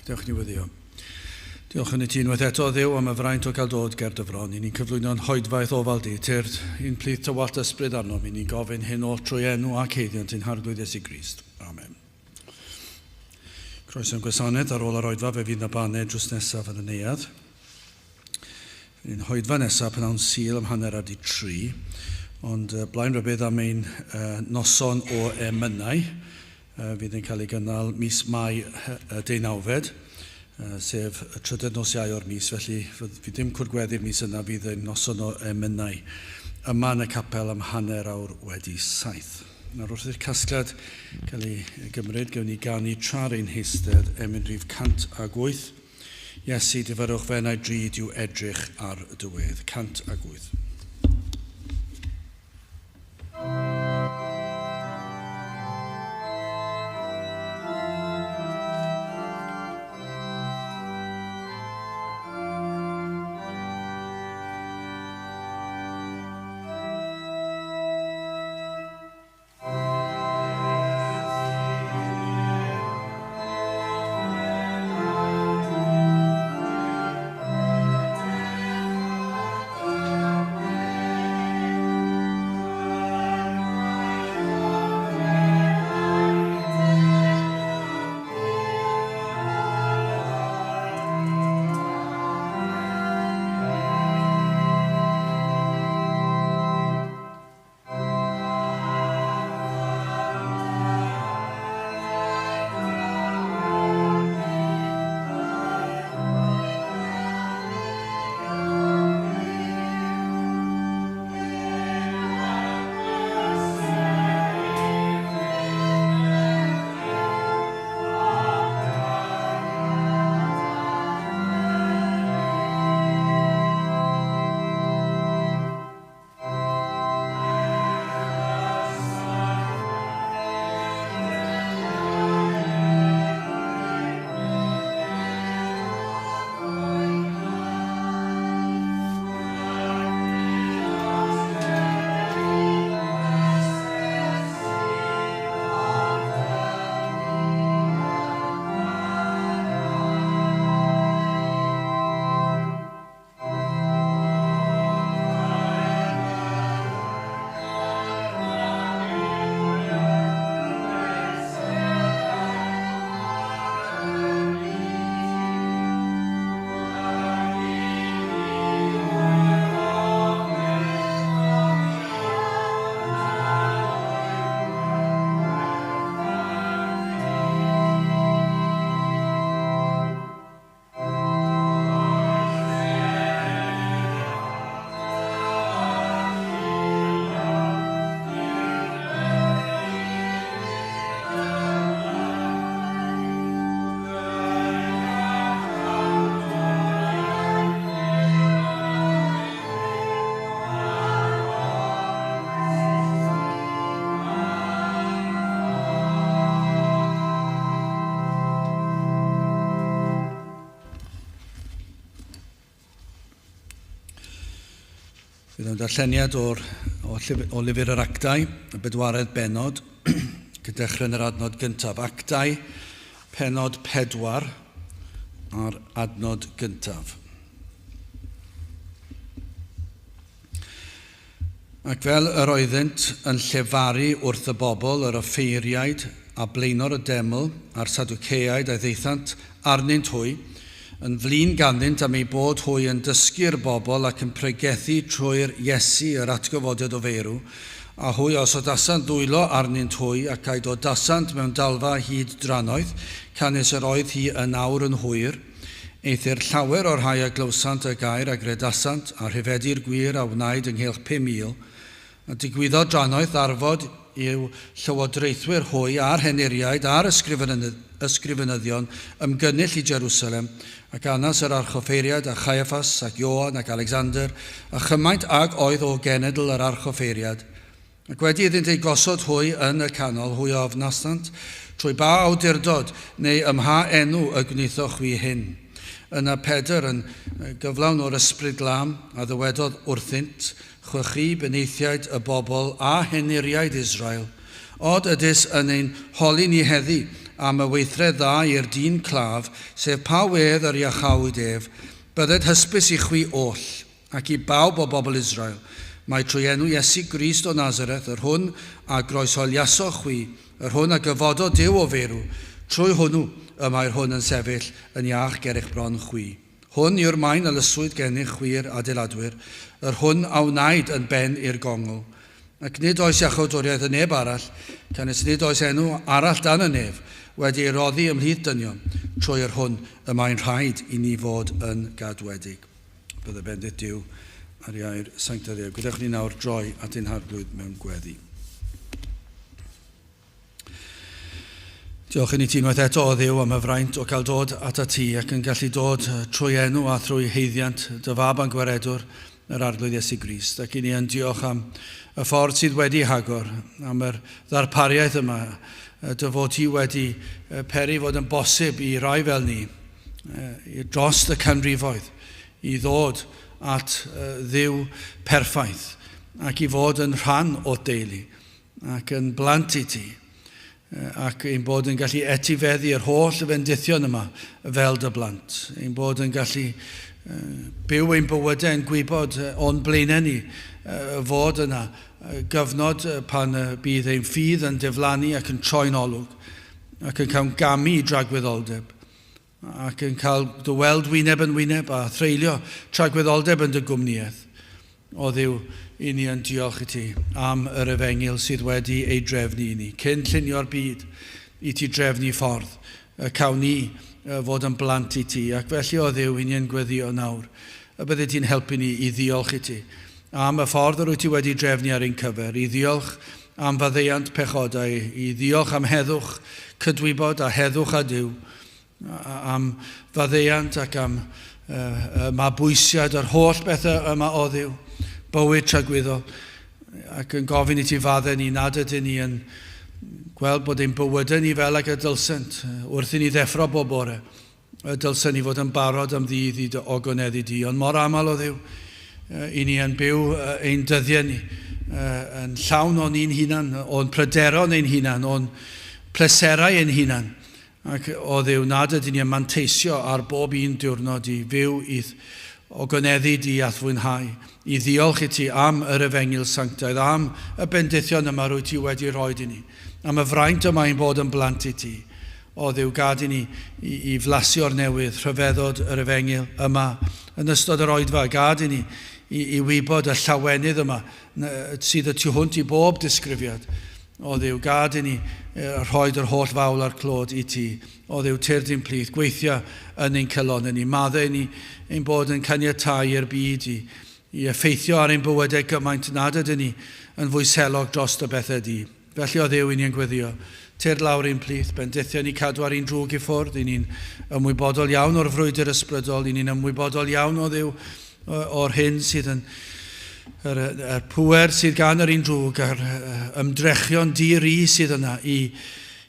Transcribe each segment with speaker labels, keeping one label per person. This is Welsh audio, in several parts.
Speaker 1: Diolch ni weddio. Diolch yn y ti unwaith eto ddew am y fraint o gael dod ger dyfron. I ni'n cyflwyno'n hoedfaith ofal di, tyrd i'n plith tywalt ysbryd arno. I ni'n gofyn hyn o trwy enw ac heiddiant i'n harglwydd Iesu Grist. Amen. Croeso'n gwasanaeth ar ôl yr oedfa fe fydd na baned drws nesaf yn y neuad. Fydd hoedfa nesaf pan awn sil am hanner ar di 3. Ond blaen rybydd am ein noson o emynau. Fydd yn cael ei gynnal mis Mai 19, sef y trydydd nos Iau o'r mis. Felly fydd dim cwrgweddi'r mis yna, fydd ein noson o emynau yma yn y capel am hanner awr wedi 7. Nawr wrth i'r casgliad cael ei gymryd, gewn ni ganu tra'r ein heistedd rhif 108. Iesu, dyfyrwch fenau drud yw edrych ar y diwedd. 108. Bydd yn darlleniad o lyfr yr Actau, y bedwaredd benod, gydechrau yn yr adnod gyntaf. Actau, penod 4 a'r adnod gyntaf. Ac fel yr oeddynt yn llefaru wrth y bobl, yr offeiriaid a blaenor y deml a'r Sadwceaid a ddeithant arnynt hwy, yn flin ganddynt am ei bod hwy yn dysgu'r bobl ac yn pregethu trwy'r Iesu yr atgyfodiad o feirw, a hwy os o dasant dwylo arnynt hwy ac aid o dasant mewn dalfa hyd drannoedd, canis yr oedd hi yn awr yn hwyr, eithir llawer o'r rhai a glywsant y gair a gredasant a rhifedu'r gwir a wnaed ynghylch 5,000, a digwyddodd drannoedd arfod yw llywodraethwyr hwy a'r henuriaid a'r ysgrifenyddion ymgynnull i Jerusalem, ac anas yr archoffeiriad a Chaiaffas ac Ioan ac Alexander, a chymaint ag oedd o genedl yr archoffeiriad. Ac wedi iddynt ei gosod hwy yn y canol, hwy o ofnasant, trwy ba awdurdod neu ymha enw y gwnithoch wi hyn. Yna Pedr yn gyflawn o'r ysbryd glam a ddywedodd wrthynt, chwychu beneithiaid y bobl a henuriaid Israel, od ydys yn ein holi ni heddi am y weithred dda i'r dyn claf, sef pa wedd yr iachawyd ef, bydded hysbys i chwi oll, ac i bawb o bobl Israel. Mae trwy enw Iesu Grist o Nazareth, yr hwn a groesoliaso chwi, yr hwn a gyfodo Duw o ferw, trwy hwnnw y mae'r hwn yn sefyll yn iach ger eich bron chwi. Hwn yw'r maen alyswyd gennych chwi'r adeiladwyr, yr hwn a wnaed yn ben i'r gongl. Ac nid oes iachawdwriaeth y neb arall, canis nid oes enw arall dan y nef, wedi ei roddi ymhlith dynion, trwy'r hwn y mae'n rhaid i ni fod yn gadwedig. Bydde bendith Duw ar iair sanctaidd. Gwydewch ni nawr droi at ein harglwydd mewn gweddi. Diolch i ni ti unwaith eto o Dduw am y fraint o cael dod at y ti ac yn gallu dod trwy enw a trwy heiddiant dy fab a'n gwaredwr yr arglwydd Iesu Grist. Ac i ni yn diolch am y ffordd sydd wedi hagor, am yr ddarpariaeth yma, dy fod ti wedi peri fod yn bosib i rai fel ni, dros y canrifoedd, i ddod at Dduw perffaith, ac i fod yn rhan o deulu, ac yn blant i ti, ac ein bod yn gallu etifeddu yr holl fendithion yma fel dy blant, ein bod yn gallu byw ein bywydau yn gwybod o'n blaenau ni fod yna gyfnod pan bydd ein ffydd yn diflannu ac yn troi'n olwg ac yn cael gamu dragwyddoldeb ac yn cael dyweld wyneb yn wyneb a threulio tragwyddoldeb yn dy gwmniaeth. O Dduw, i ni yn diolch i ti am yr Efengyl sydd wedi ei drefnu i ni. Cyn llunio'r byd i ti drefnu ffordd, cawn ni fod yn blant i ti. Ac felly o Dduw, i ni yn gweddio nawr, y bydde ti'n helpu ni i ddiolch i ti am y ffordd yr wyt ti wedi drefnu ar ein cyfer, i ddiolch am faddeuant pechodau, i ddiolch am heddwch cydwybod a heddwch a Duw, am faddeuant ac am mabwysiad yr holl bethau yma o Dduw, bywyd tragwyddol, ac yn gofyn i ti fadden ni nad ydyn ni yn gweld bod ein bywydau ni fel ac y dylsent, wrth i ni ddeffro bob bore, y dylsen ni fod yn barod am ddydd i dy ogoneddu di, ond mor aml o Dduw, i ni yn byw ein dyddiau ni, yn llawn o'n un hunan, o'n pryderon ein hunan, o'n pleserau ein hunan, ac o Dduw nad ydyn ni yn manteisio ar bob un diwrnod i fyw i ogoneddu di a fwynhau, i ddiolch i ti am yr Efengyl sanctaidd, am y bendithion yma rwy ti wedi roed i ni, am y fraint yma i'n bod yn blant i ti. O Dduw, gad i ni i flasio'r newydd, rhyfeddod yr Efengyl yma yn ystod yr oedfa, gad i ni i wybod y llawenydd yma sydd y tu hwnt i bob disgrifiad. O Dduw, gad i ni rhoi'r holl fawl a'r clod i ti. O Dduw, tyrd i'n plith, gweithio yn ein celon ni, maddau ni ein bod yn caniatau i'r byd i effeithio ar ein bywydau gymaint nad ydyn ni yn fwy selog dros y bethau di. Felly o Dduw, i ni'n gweddio, tyrd lawr ein plith, bendithio ni cadw ar ein drwg i ffwrdd, i ni'n ymwybodol iawn o'r frwydr ysbrydol, i ni'n ymwybodol iawn o Dduw o'r hyn sydd yn yr pŵer sydd gan yr un drwg, a'r ymdrechion di-ri sydd yna i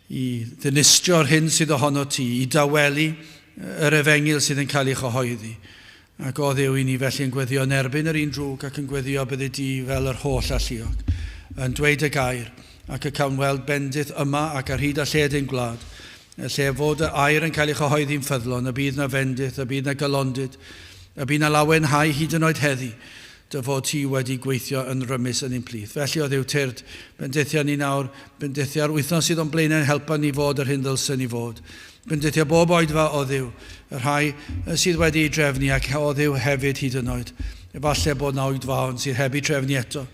Speaker 1: ddinistio'r hyn sydd ohono ti, i dawelu yr Efengyl sydd yn cael ei chyhoeddi. Ac o Dduw, i ni felly yn gweddio yn erbyn yr un drwg ac yn gweddio bydde di fel yr holl alluog, yn dweud y gair ac y cawn weld bendith yma ac ar hyd a lled ein gwlad, lle fod y air yn cael ei chyhoeddi'n ffyddlon, y bydd na fendith, y bydd na galondyd, y bydd na lawenhau hyd yn oed heddi, dy fod ti wedi gweithio yn rymys yn ein plith. Felly o Dduw, tyrd, bendithio ni nawr, bendithio ar wythnos sydd o'n blaenau helpa ni fod yr hyn ddylsyn ni fod. Bendithio bob oedfa o Dduw, y rhai sydd wedi ei drefnu ac o Dduw hefyd hyd yn oed. Efallai bod na oedfaon sydd heb ei trefnu eto,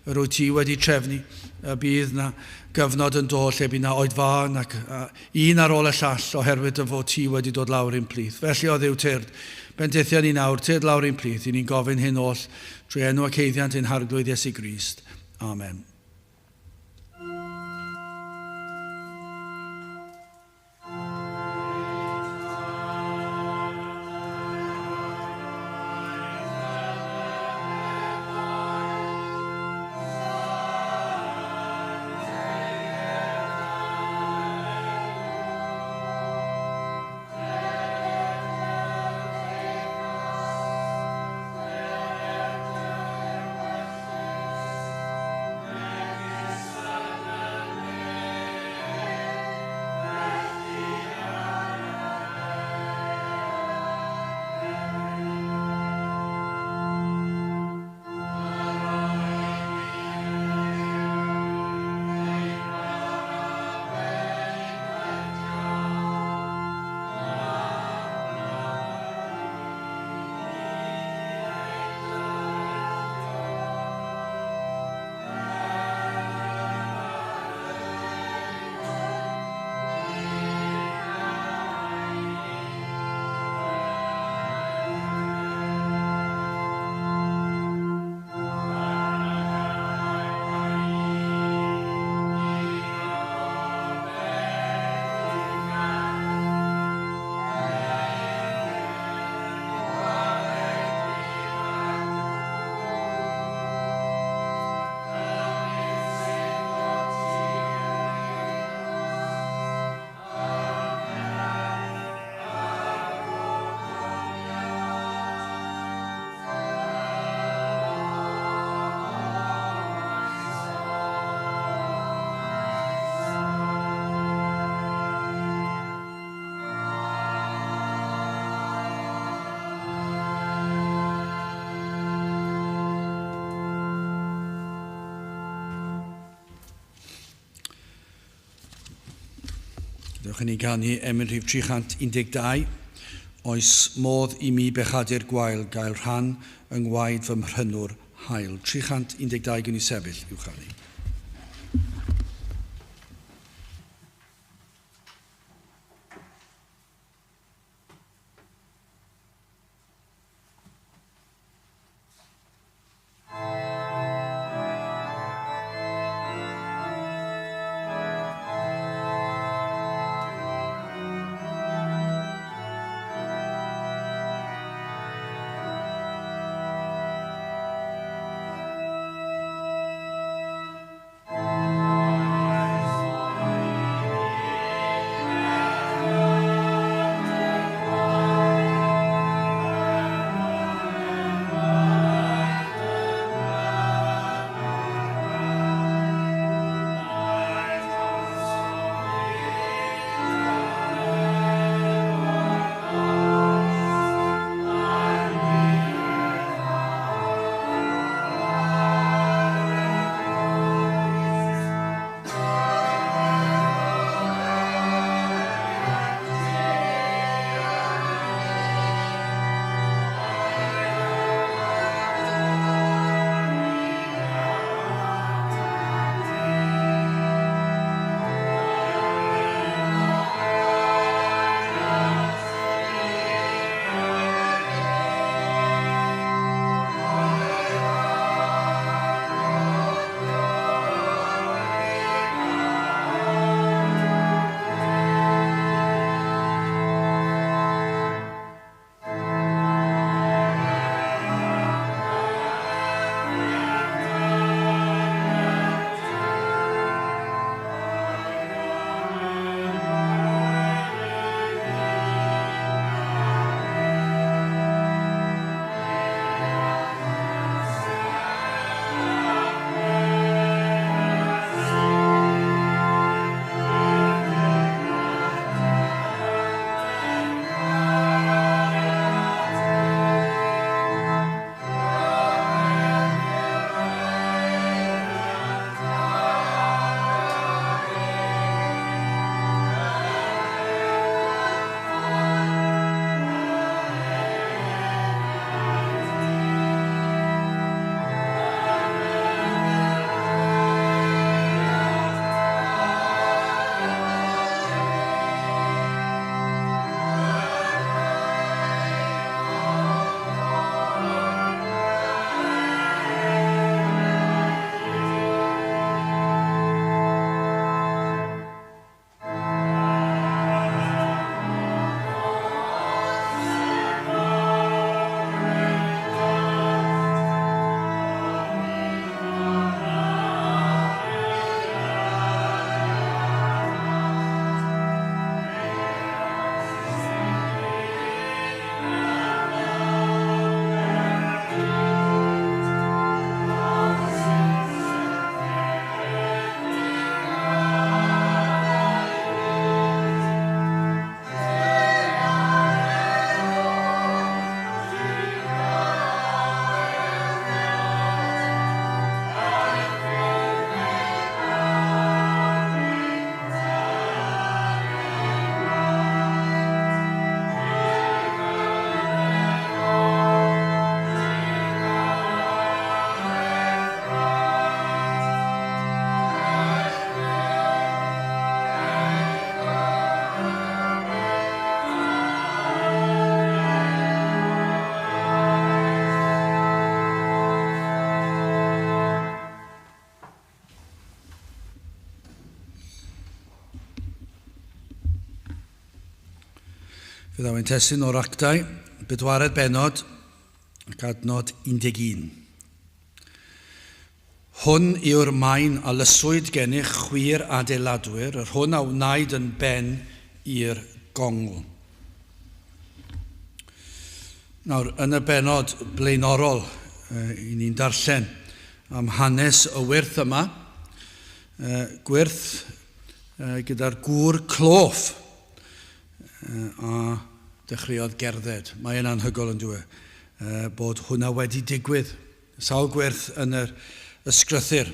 Speaker 1: yr wyt ti wedi trefnu, y bydd na gyfnod yn dod lle bydd na oedfaon ac un ar ôl y llall oherwydd y fod ti wedi dod lawr ein plith. Felly o Dduw, tyrd, bendithio ni nawr, tyrd lawr ein plith, i ni'n gofyn hyn oll drwy enw ac heiddiant ein harglwydd Iesu Grist. Amen. Dewch yn ei ganu rhif 312. Oes modd I mi bechadur gwael gael rhan yng ngwaed fy mhrynwr hael. 312 gyn I sefyll i'w chanu. Fydd awyn testyn o'r Actau, bedwaredd benod ac adnod 11. Hwn yw'r maen a lyswyd gennych chwir adeiladwyr, yr hwn a wnaed yn ben i'r gongl. Nawr, yn y benod blaenorol, i ni'n darllen am hanes y wyrth yma, gwyrth gyda'r gŵr cloff, a dechreuodd gerdded. Mae yn anhygol yn dweud bod hwnna wedi digwydd. Sawl gwyrth yn yr ysgrythyr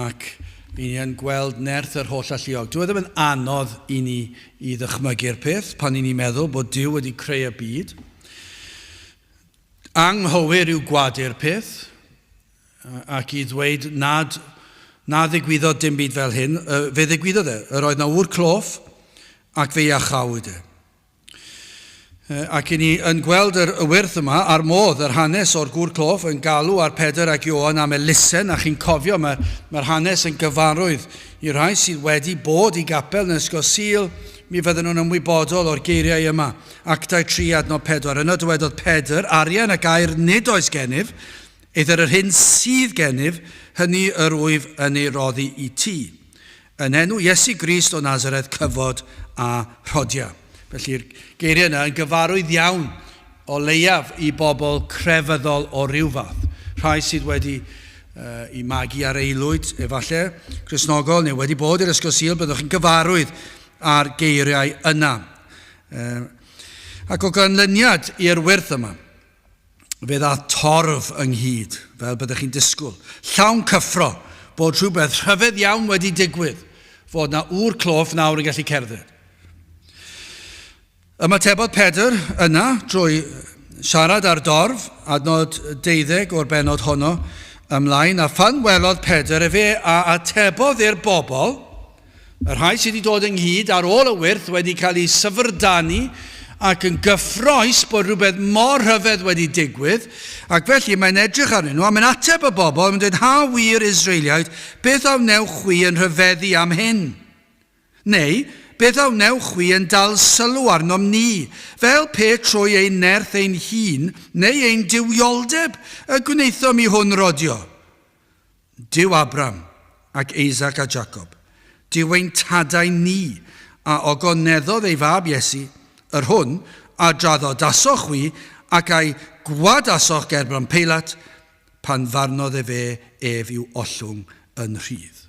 Speaker 1: ac i ni yn gweld nerth yr holl alluog. Dyw e ddim yn anodd i ni i ddychmygu'r peth pan i ni meddwl bod Duw wedi creu y byd. Anghywir yw gwadu'r peth ac i ddweud na ddigwyddodd dim byd fel hyn, fe ddigwyddodd e. Yr oedd na wr cloff ac fe iachawyd e. Ac i ni yn gweld y wyrth yma ar modd yr hanes o'r gŵr cloff yn galw ar Pedr ac Ioan am elusen, a chi'n cofio mae'r hanes yn gyfarwydd i rai sydd wedi bod i gapel yn Ysgol Sul, mi fydden nhw'n ymwybodol o'r geiriau yma. Actau 3:4. Yna dywedodd Pedr, arian ac air nid oes gennyf, either yr hyn sydd gennyf, hynny yr wyf yn ei roddi i ti. Yn enw Iesu Grist o Nazareth, cyfod a rhodia. Felly'r geiriau yna yn gyfarwydd iawn o leiaf i bobl crefyddol o ryw fath. Rhai sydd wedi i magu ar eilwyd, efallai, Cristnogol, neu wedi bod i'r Ysgol Sul, byddwch chi'n gyfarwydd ar geiriau yna. Ac o ganlyniad i'r wyrth yma, fe dda torf ynghyd, fel byddwch chi'n disgwyl. Llawn cyffro bod rhywbeth rhyfedd iawn wedi digwydd, fod na wr cloff nawr yn gallu cerdded. Ymatebodd Pedr yna drwy siarad ar dorf, adnod 12 o'r benod honno ymlaen, a phan welodd Pedr fe a atebodd i'r bobl, yr rhai sydd wedi dod ynghyd ar ôl y wyrth wedi cael ei syfrdanu ac yn gyffroes bod rhywbeth mor rhyfedd wedi digwydd, ac felly mae'n edrych arnyn nhw, a mae'n ateb y bobl, mae'n dweud, ha wir Israeliaid, beth awnewch chwi yn rhyfeddu am hyn? Neu, beth awnewch chwi yn dal sylw arnom ni, fel pe trwy ein nerth ein hun, neu ein diwioldeb y gwnaethom i hwn rodio? Dyw Abram ac Isaac a Jacob, dyw ein tadau ni, a ogoneddodd ei fab Iesu, yr hwn, a draddoddasoch chwi, ac a'i gwadasoch gerbron Peilat, pan farnodd fe ef i'w ollwng yn rhydd.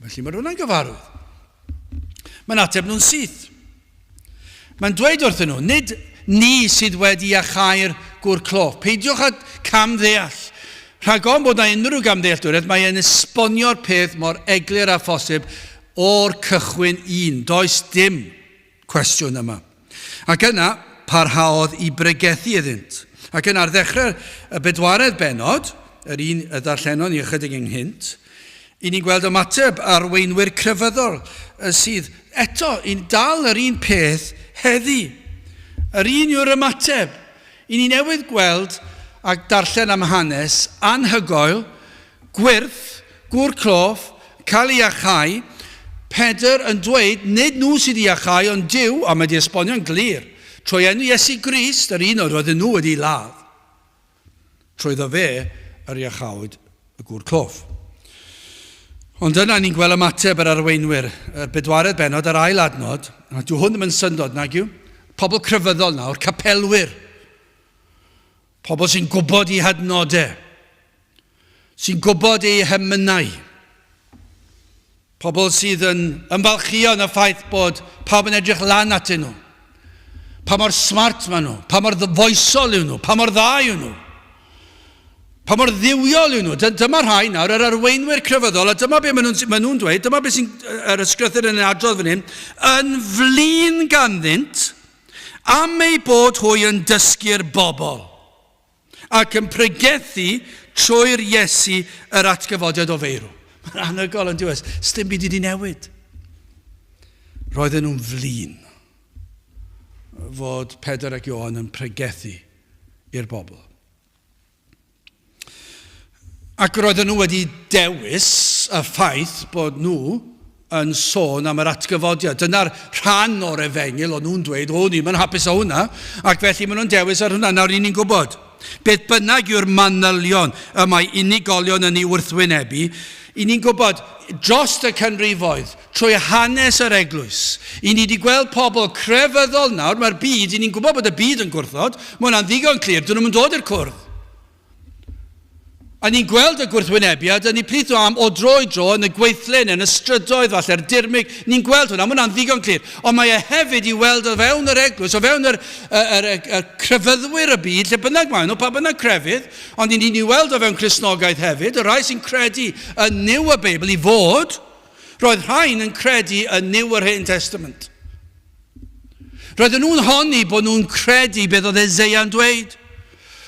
Speaker 1: Felly mae rhywun yn gyfarwydd. Mae'n ateb nhw'n syth. Mae'n dweud wrthyn nhw, nid ni sydd wedi iachau'r gŵr cloff. Peidiwch â cam ddeall. Rhag on bod na unrhyw gam ddealltwriaeth, mae e'n esbonio'r peth mor eglur a phosib o'r cychwyn un. Does dim cwestiwn yma. Ac yna parhaodd i bregethu iddynt. Ac yna ar ddechrau y bedwaredd benod, yr un y ddarllenon i ychydig ynghynt, i ni'n gweld ymateb arweinwyr crefyddol sydd eto i'n dal yr un peth heddi. Yr un yw'r ymateb. I ni newydd gweld ac darllen am hanes anhygoel, gwyrth, gŵr cloff, cael ei iachau, Pedr yn dweud nid nhw sydd i iachau, ond Duw, a mae di esbonio'n glir, trwy enw Iesu Grist, yr un o'r roedden nhw wedi ladd. Trwyddo fe yr iachawyd y gŵr cloff. Ond yna ni'n gweld ymateb yr arweinwyr, y bedwaredd benod, yr ail adnod, a dyw hwn ddim yn syndod nag yw, pobl crefyddol nawr, capelwyr, pobl sy'n gwybod eu hadnodau, sy'n gwybod eu hemynau, pobl sydd yn ymfalchio yn y ffaith bod pawb yn edrych lan atyn nhw, pa mor smart maen nhw, pa mor ddyfoesol yw nhw, pa mor dda yw nhw, pa mor ddiwiol yw nhw. Dyma rhai nawr, yr arweinwyr crefyddol, a dyma beth maen nhw'n dweud, dyma beth sy'n yr ysgrythyr yn adrodd fan hyn, yn flin ganddynt am ei bod hwy yn dysgu'r bobl ac yn pregethu trwy'r Iesu yr atgyfodiad o feirw. Mae'n anhygoel yn diwedd, sdim byd wedi newid. Roedden nhw'n flin fod Pedr ac Ioan yn pregethu i'r bobl. Ac roedden nhw wedi dewis y ffaith bod nhw yn sôn am yr atgyfodiad. Dyna'r rhan o'r Efengyl o'n nhw'n dweud, o ni'n hapus o hwnna, ac felly maen nhw'n dewis ar hwnna, nawr ni'n gwybod. Beth bynnag yw'r manylion y mae unigolion yn ei wrthwynebu, i ni'n gwybod dros y canrifoedd, trwy hanes yr eglwys, i ni wedi gweld pobl crefyddol nawr, mae'r byd, i ni'n gwybod bod y byd yn gwrthod, mae hwnna'n ddigon clir, dyn nhw'n dod i'r cwrdd. A ni'n gweld y gwrthwynebiad, a ni'n plith o dro i dro yn y gweithlyn, yn y strydoedd falle'r dirmig, ni'n gweld hwnna, mae hwnna'n ddigon clir. Ond mae hefyd i weld o fewn yr eglwys, o fewn yr crefyddwyr y byd, lle bynnag maen nhw, pa bynnag crefydd, ond ni'n i weld o fewn Cristnogaeth hefyd, y rai sy'n credu yn niw y Beibl i fod, roedd rhain yn credu yn niw yr Hen Testament. Roedden nhw'n honni bod nhw'n credu beth oedd Eseia'n dweud.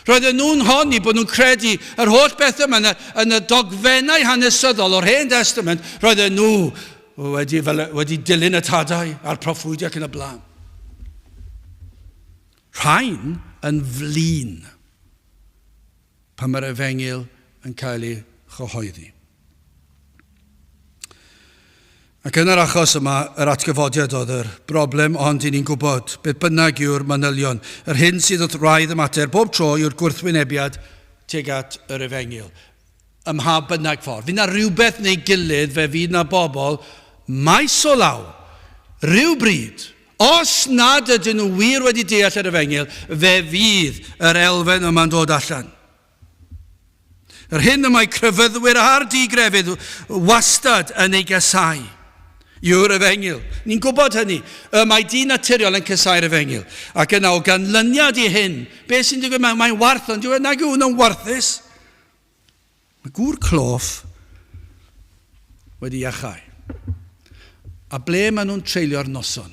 Speaker 1: Roedden nhw'n honni bod nhw'n credu yr holl beth yma yn y dogfennau hanesyddol o'r Hen Testament, roedden nhw wedi dilyn y tadau a'r proffwydiau ac yn y blaen. Rhain yn flin pan mae'r Efengyl yn cael ei chyhoeddi. Ac yn yr achos yma, yr atgyfodiad oedd yr broblem, ond ni'n gwybod beth bynnag yw'r manylion. Yr hyn sydd wrth raidd y mater bob tro yw'r gwrthwynebiad tuag at yr Efengyl. Ym mha bynnag ffordd. Fydd na rhywbeth neu gilydd fe fydd na bobl maes o law, rhywbryd, os nad ydyn nhw wir wedi deall yr Efengyl, fe fydd yr elfen yma'n dod allan. Yr hyn y mae crefyddwyr a'r digrefydd wastad yn ei gasau yw'r Efengyl. Ni'n gwybod hynny. Mae di naturiol yn cysau'r Efengyl. Ac yna o ganlyniad i hyn, beth sy'n digwydd, mae'n warth, ond dwi'n nag yw hwnnw'n warthus. Mae gŵr cloff wedi iachau. A ble maen nhw'n treulio'r noson?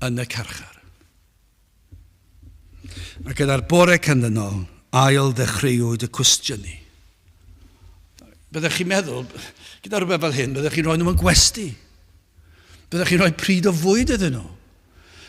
Speaker 1: Yn y carchar. Ac yna'r bore canlynol, ail ddechreuwyd y cwestiynu. Byddech chi'n meddwl, gyda rhywbeth fel hyn, byddech chi'n rhoi nhw'n gwesti. Byddech chi'n rhoi pryd o fwyd iddyn nhw.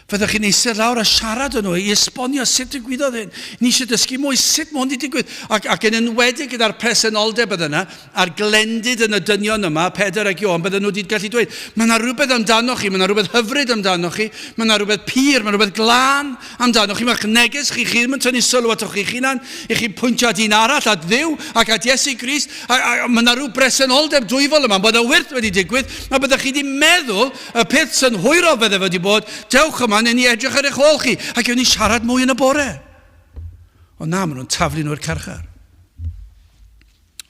Speaker 1: Fyddech chi'n eistedd lawr a siarad yn nhw i esbonio sut digwyddodd hyn. Ni eisiau dysgu mwy sut mae hwn wedi digwydd. Ac yn enwedig gyda'r presenoldeb yna, a'r glendid yn y dynion yma, Pedr ac Ioan, bydden nhw wedi gallu dweud, mae yna rhywbeth amdano chi, mae yna rhywbeth hyfryd amdano chi, mae yna rhywbeth pur, mae yna rhywbeth glân amdano chi, mae'ch neges chi ddim yn tynnu sylw at o'ch hunan, i chi pwyntio at un arall, at Dduw, ac at Iesu Grist, a mae yna rhyw presenoldeb dwyfol yma, bod y wyrth wedi digwydd, a byddech chi wedi meddwl y peth sy'n hwyrol fydde wedi bod, dewch yma, neu ni edrych ar eich ôl chi, ac yw'n ni siarad mwy yn y bore. Ond na, maen nhw'n taflu nhw'r carchar.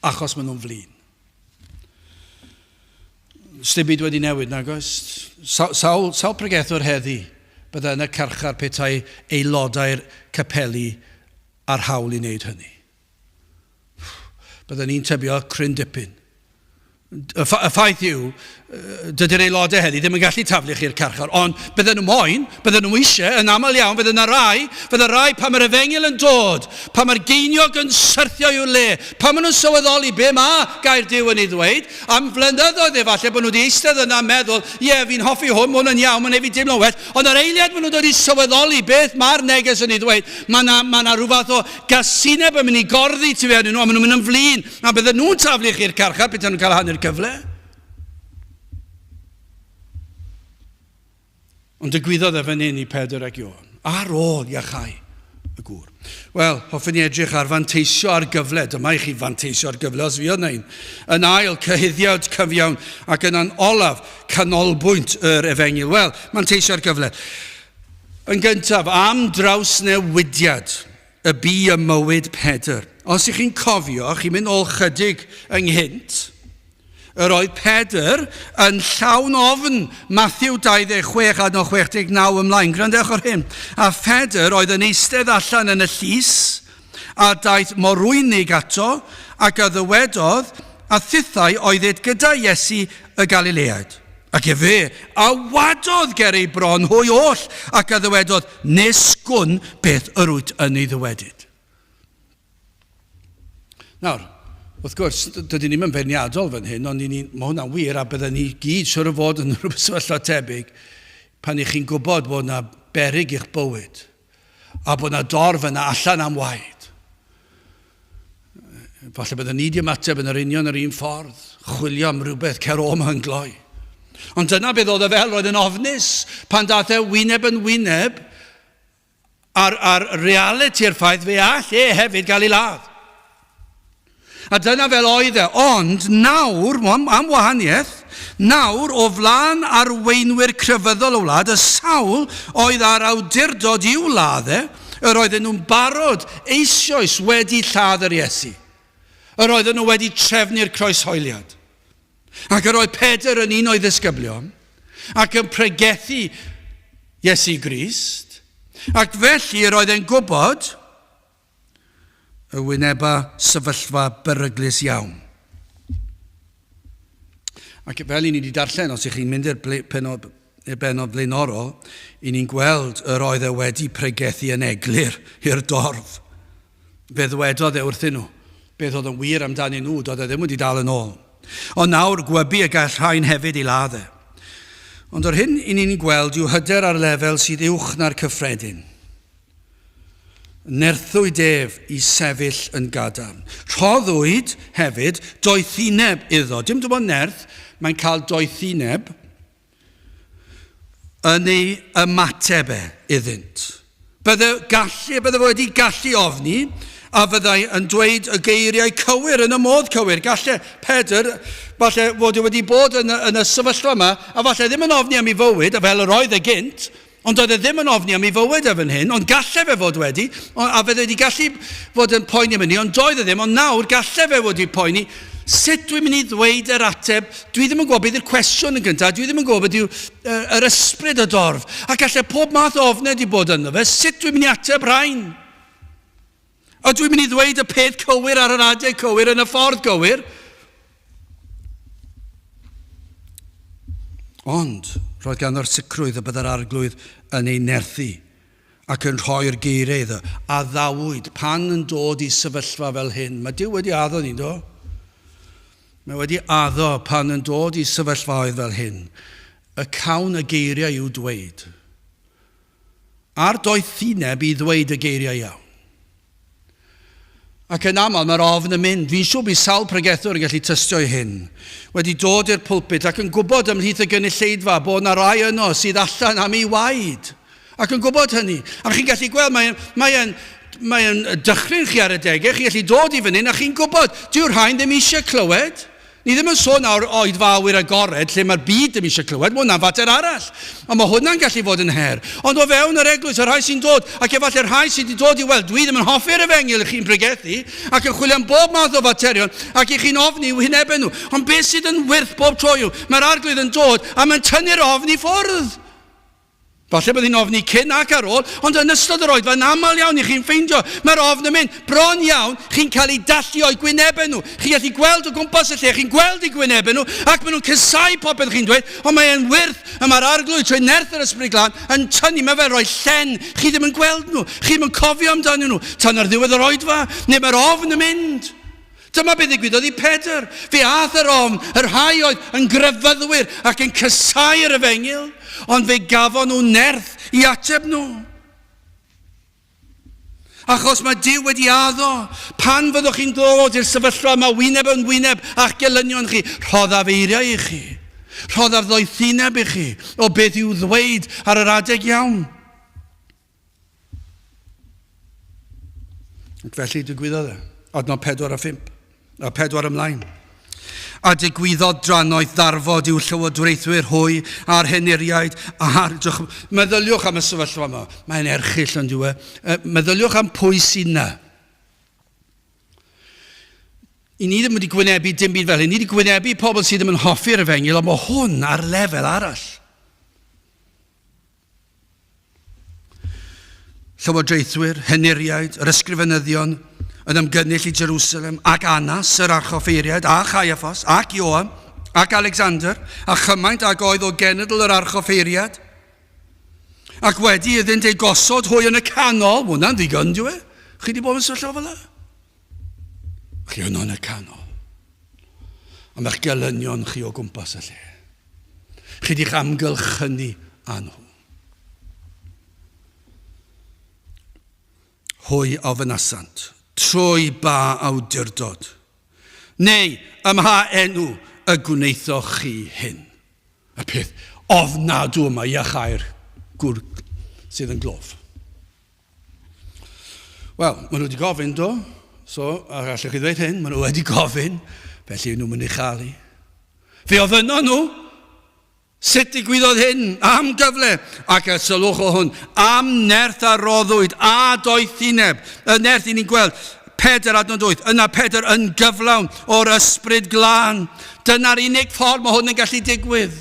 Speaker 1: Achos maen nhw'n flin. Stybyd wedi newid, nag oes? Sawl pregethwr heddi bydda yn y carchar petai aelodau'r capeli ar hawl i wneud hynny. Bydda ni'n tybio cryn dipyn. Y ffaith yw, dydy'r aelodau heddi ddim yn gallu taflu chi'r carchar, ond bydden nhw moyn, bydden nhw eisiau, yn aml iawn, bydden nhw rai pa mae'r Efengyl yn dod, pa mae'r geiniog yn syrthio i'w le, pa maen nhw'n sylweddoli be mae gair Duw yn ei ddweud, am flynyddoedd efallai bod nhw wedi eistedd yna meddwl, fi'n hoffi hwn, mae hwn yn iawn, mae'n ei fi dim wet, ond yr eiliad maen nhw'n dod i sylweddoli beth mae'r neges yn ei ddweud, mae yna rhyw fath o gasineb yn mynd i gorddi tu fewn nhw, a maen nhw'n mynd yn flin, a bydden nhw'n taflu chi'r carchar, beth nhw'n cael hanner cyfle. Ond digwyddodd fan hyn i Pedr ac Ioan. Ar ôl iachau y gŵr. Wel, hoffwn ni edrych ar fanteisio ar gyfle. Dyma i chi fanteisio ar gyfle os fi oedd nain. Yn ail, cyhuddiad cyfiawn ac yn olaf, canolbwynt yr Efengyl. Wel, fanteisio ar gyfle. Yn gyntaf, am draws newidiad y bu y mywyd Pedr. Os ych chi'n cofio, chi'n mynd ôl chydig ynghynt, yr oedd Pedr yn llawn ofn Matthew 26 a 69 ymlaen. Grandewch o'r hyn. A Pedr oedd yn eistedd allan yn y llys a daeth morwynig ato ac a ddywedodd a thithau oeddyd gyda Iesu y Galileaid. Ac fe a wadodd ger ei bron hwy oll ac a ddywedodd nes gwn beth yr wyt yn ei ddywedyd. Nawr, wrth gwrs, dydyn ni'n feirniadol fan hyn, ond mae hwnna'n wir a bydden ni gyd siwr o fod yn rhywbeth sefyllfa tebyg pan i'ch chi'n gwybod bod yna beryg i'ch bywyd a bod yna dorf yna allan am waed. Falle bydden ni di ymateb yn yr union yr un ffordd, chwilio am rhywbeth cer o ma yn gloi. Ond dyna beth oedd e fel roedd yn ofnus pan dath e wyneb yn wyneb ar realiti'r ffaith fe all hefyd gael ei ladd. A dyna fel oedd e, ond nawr, am wahaniaeth, nawr o flaen arweinwyr crefyddol o wlad, y sawl oedd ar awdurdod i'w ladd yr oedden nhw'n barod eisoes wedi lladd yr Iesu. yr oedden nhw wedi trefnu'r croeshoeliad. Ac yr oedd Pedr yn un o'i ddisgyblion, ac yn pregethu Iesu Grist, ac felly yr oedd e'n gwybod y wyneba sefyllfa beryglus iawn. Ac fel i ni wedi darllen, os ych chi'n mynd i'r benod blaenorol, i ni'n gweld yr oedd e wedi pregethu yn eglur i'r dorf. Fe ddwedodd e wrthyn nhw. Beth oedd yn wir amdanyn nhw, doedd e ddim wedi dal yn ôl. Ond nawr gwybu y gall rhain hefyd i laddau. Ond o'r hyn i ni'n gweld yw hyder ar lefel sydd uwch na'r cyffredin. Nerthwyd ef i sefyll yn gadarn. Rhoddwyd hefyd doethineb iddo. Dim dim ond nerth, mae'n cael doethineb yn ei ymateb iddynt. Bydde wedi gallu ofni, a fyddai yn dweud y geiriau cywir yn y modd cywir. Galle Pedr, falle fod wedi bod yn y sefyllfa yma, a falle ddim yn ofni am ei fywyd, a fel yr oedd e gynt, ond oedd e ddim yn ofni am ei fywyd efo'n hyn, ond galle fe fod wedi, a fe wedi gallu fod yn poeni am hynny, ond doedd e ddim, ond nawr galle fe wedi poeni, sut dwi'n mynd i ddweud yr ateb, dwi ddim yn gwybod beth yw'r cwestiwn yn gyntaf, dwi ddim yn gwybod beth yw'r ysbryd y dorf, a galle pob math o ofnau wedi bod yno fe, sut dwi'n mynd i ateb rhain? A dwi'n mynd i ddweud y peth cywir ar yr adeg cywir yn y ffordd cywir? Ond, roedd ganddo'r sicrwydd y byddai'r arglwydd yn ei nerthu ac yn rhoi'r geiriau iddo, a ddawyd pan yn dod i sefyllfa fel hyn. Mae Duw wedi addo ni, do? Mae wedi addo pan yn dod i sefyllfaoedd fel hyn. Y cawn y geiriau i'w dweud. A'r doethineb i ddweud y geiriau iawn. Ac yn aml mae'r ofn yn mynd. Fi'n siŵr bydd sawl pregethwr yn gallu tystio i hyn. Wedi dod i'r pwlpit ac yn gwybod ymhlith y gynulleidfa bod yna rai yno sydd allan am ei waed. Ac yn gwybod hynny. A chi'n gallu gweld, mae'n dychryn chi ar y degau, chi'n gallu dod i fan hyn a chi'n gwybod, dyw'r rhain ddim eisiau clywed. Ni ddim yn sôn awr oed fawr agored lle mae'r byd ddim eisiau clywed, mae hwnna'n fater arall. A mae hwnna'n gallu fod yn her. Ond o fewn yr eglwys, y rhai sy'n dod, ac efallai'r rhai sydd wedi dod i weld, dwi ddim yn hoffi'r Efengyl chi'n pregethu, ac yn chwilio am bob math o faterion, ac i chi'n ofni i'w hynebau nhw. Ond beth sydd yn wyrth bob tro yw, mae'r arglwydd yn dod, a mae'n tynnu'r ofni ffwrdd. Falle bydd hi'n ofni cyn ac ar ôl, ond yn ystod yr oedfa, yn aml iawn i chi'n ffeindio, mae'r ofn yn mynd, bron iawn, chi'n cael ei dallu o'i gwynebau nhw. Chi'n gallu gweld o gwmpas y lle, chi'n gweld eu gwynebau nhw, ac maen nhw'n cysau popeth chi'n dweud, ond mae'n wyrth, a mae'r arglwydd trwy nerth yr ysbryd glân, yn tynnu, mae fel rhoi llen, chi ddim yn gweld nhw, chi ddim yn cofio amdanyn nhw, tan ar ddiwedd yr oedfa, neu mae'r ofn yn mynd. Dyma beth ddigwyddodd i Pedr. Fe ath yr ofn, yr rhai oedd yn grefyddwyr ac yn cysau'r Efengyl, ond fe gafon nhw nerth i ateb nhw. Achos mae Duw wedi addo, pan fyddwch chi'n dod i'r sefyllfa yma wyneb yn wyneb a'ch gelynion chi, rhoddaf eiriau i chi, rhoddaf ddoethineb i chi, o beth i'w ddweud ar yr adeg iawn. Ac felly digwyddodd e, adnod 4 a 5. A 4 ymlaen. A digwyddodd drannoedd ddarfod i'w llywodraethwyr hwy a'r henuriaid a'r... Meddyliwch am y sefyllfa yma. Mae'n erchyll yn diwe. Meddyliwch am pwy sy'n na. I ni ddim wedi gwynebu dim byd fel hyn. Ni wedi gwynebu pobl sydd ddim yn hoffi'r Efengyl, ond mae hwn ar lefel arall. Llywodraethwyr, henuriaid, yr ysgrifenyddion, yn ymgynnull i Jerusalem, ac Anas, yr archoffeiriad, a Chaiaphas, ac Ioan, ac Alexander, a chymaint ac oedd o genedl yr archoffeiriad. Ac wedi iddynt ei gosod hwy yn y canol, hwnna'n ddigon, diwe? Chi wedi bod yn syllo fel yna? Chi yno yn y canol. A mae'ch gelynion chi o gwmpas y lle. Chi di'ch amgylchynu â nhw. Hwy ofynasant. Trwy ba awdurdod. Neu, ymha enw y gwneithoch chi hyn. Y peth ofnadw yma i achau'r gwr sydd yn glof. Wel, maen nhw wedi gofyn, do. So, a gallwch chi ddweud hyn, maen nhw wedi gofyn, felly nhw'n mynd i chael. Fe oedd yno nhw. Sut digwyddodd hyn am gyfle, ac y sylwch o hwn, am nerth a roddwyd a doethineb. Y nerth i ni'n gweld, Pedr adnod 8. Yna Pedr yn gyflawn o'r ysbryd glân. Dyna'r unig ffordd mae hwn yn gallu digwydd.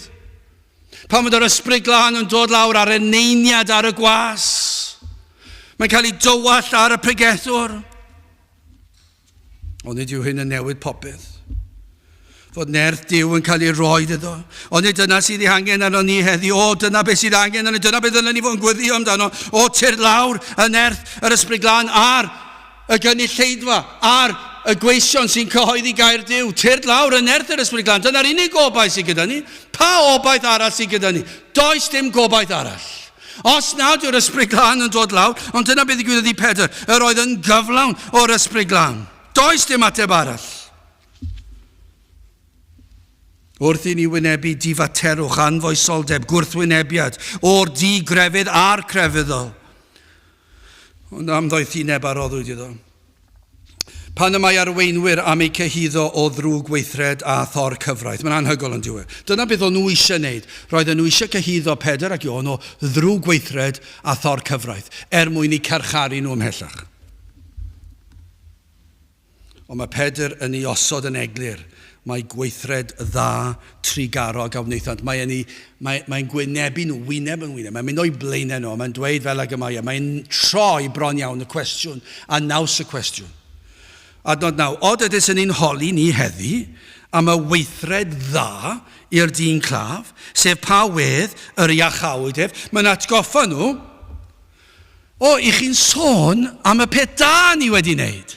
Speaker 1: Pan fydd yr ysbryd glân yn dod lawr ar y neiniad ar y gwas. Mae'n cael ei dywall ar y pregethwr. Ond nid yw hyn yn newid popeth. Fod nerth Duw yn cael ei roed iddo. Ond nid dyna sydd ei angen arno ni heddi. O, dyna beth sydd angen arno. Dyna beth dyna ni fod yn gweddio amdano. O, tir lawr y nerth, yr ysbryd glân, ar y gynulleidfa, ar y gweision sy'n cyhoeddi gair Duw. Tir lawr y nerth, yr ysbryd glân. Dyna'r unig gobaith sydd gyda ni. Pa obaith arall sydd gyda ni? Does dim gobaith arall. Os nad yw'r ysbryd glân yn dod lawr, ond dyna beth ddigwyddodd i Pedr, yr oedd yn gyflawn o'r ysbryd glân. Does dim ateb arall. Wrth i ni wynebu difaterwch, anfoesoldeb, gwrthwynebiad, o'r digrefydd a'r crefyddol. Ond am ddoethineb aroddwyd iddo. Pan y mae arweinwyr am eu cyhuddo o ddrwg weithred a thor cyfraith. Mae'n anhygol yn diwedd. Dyna beth o'n nhw eisiau wneud. Roedden nhw eisiau cyhuddo Pedr ac Ion o ddrwg weithred a thor cyfraith, mwyn i carcharu nhw ymhellach. Ond mae Pedr yn ei osod yn eglur. Mae gweithred dda, trigarog a wnaethant. Mae'n gwynebu nhw, wyneb yn wyneb. Mae'n mynd o'i blaenau nhw, mae'n dweud fel ag y mae. Mae'n troi bron iawn y cwestiwn a naws y cwestiwn. Adnod 9, od ydys yn ein holi ni heddi am y weithred dda i'r dyn claf, sef pa wedd yr iachawydef. Mae'n atgoffa nhw, i chi'n sôn am y peth da ni wedi wneud.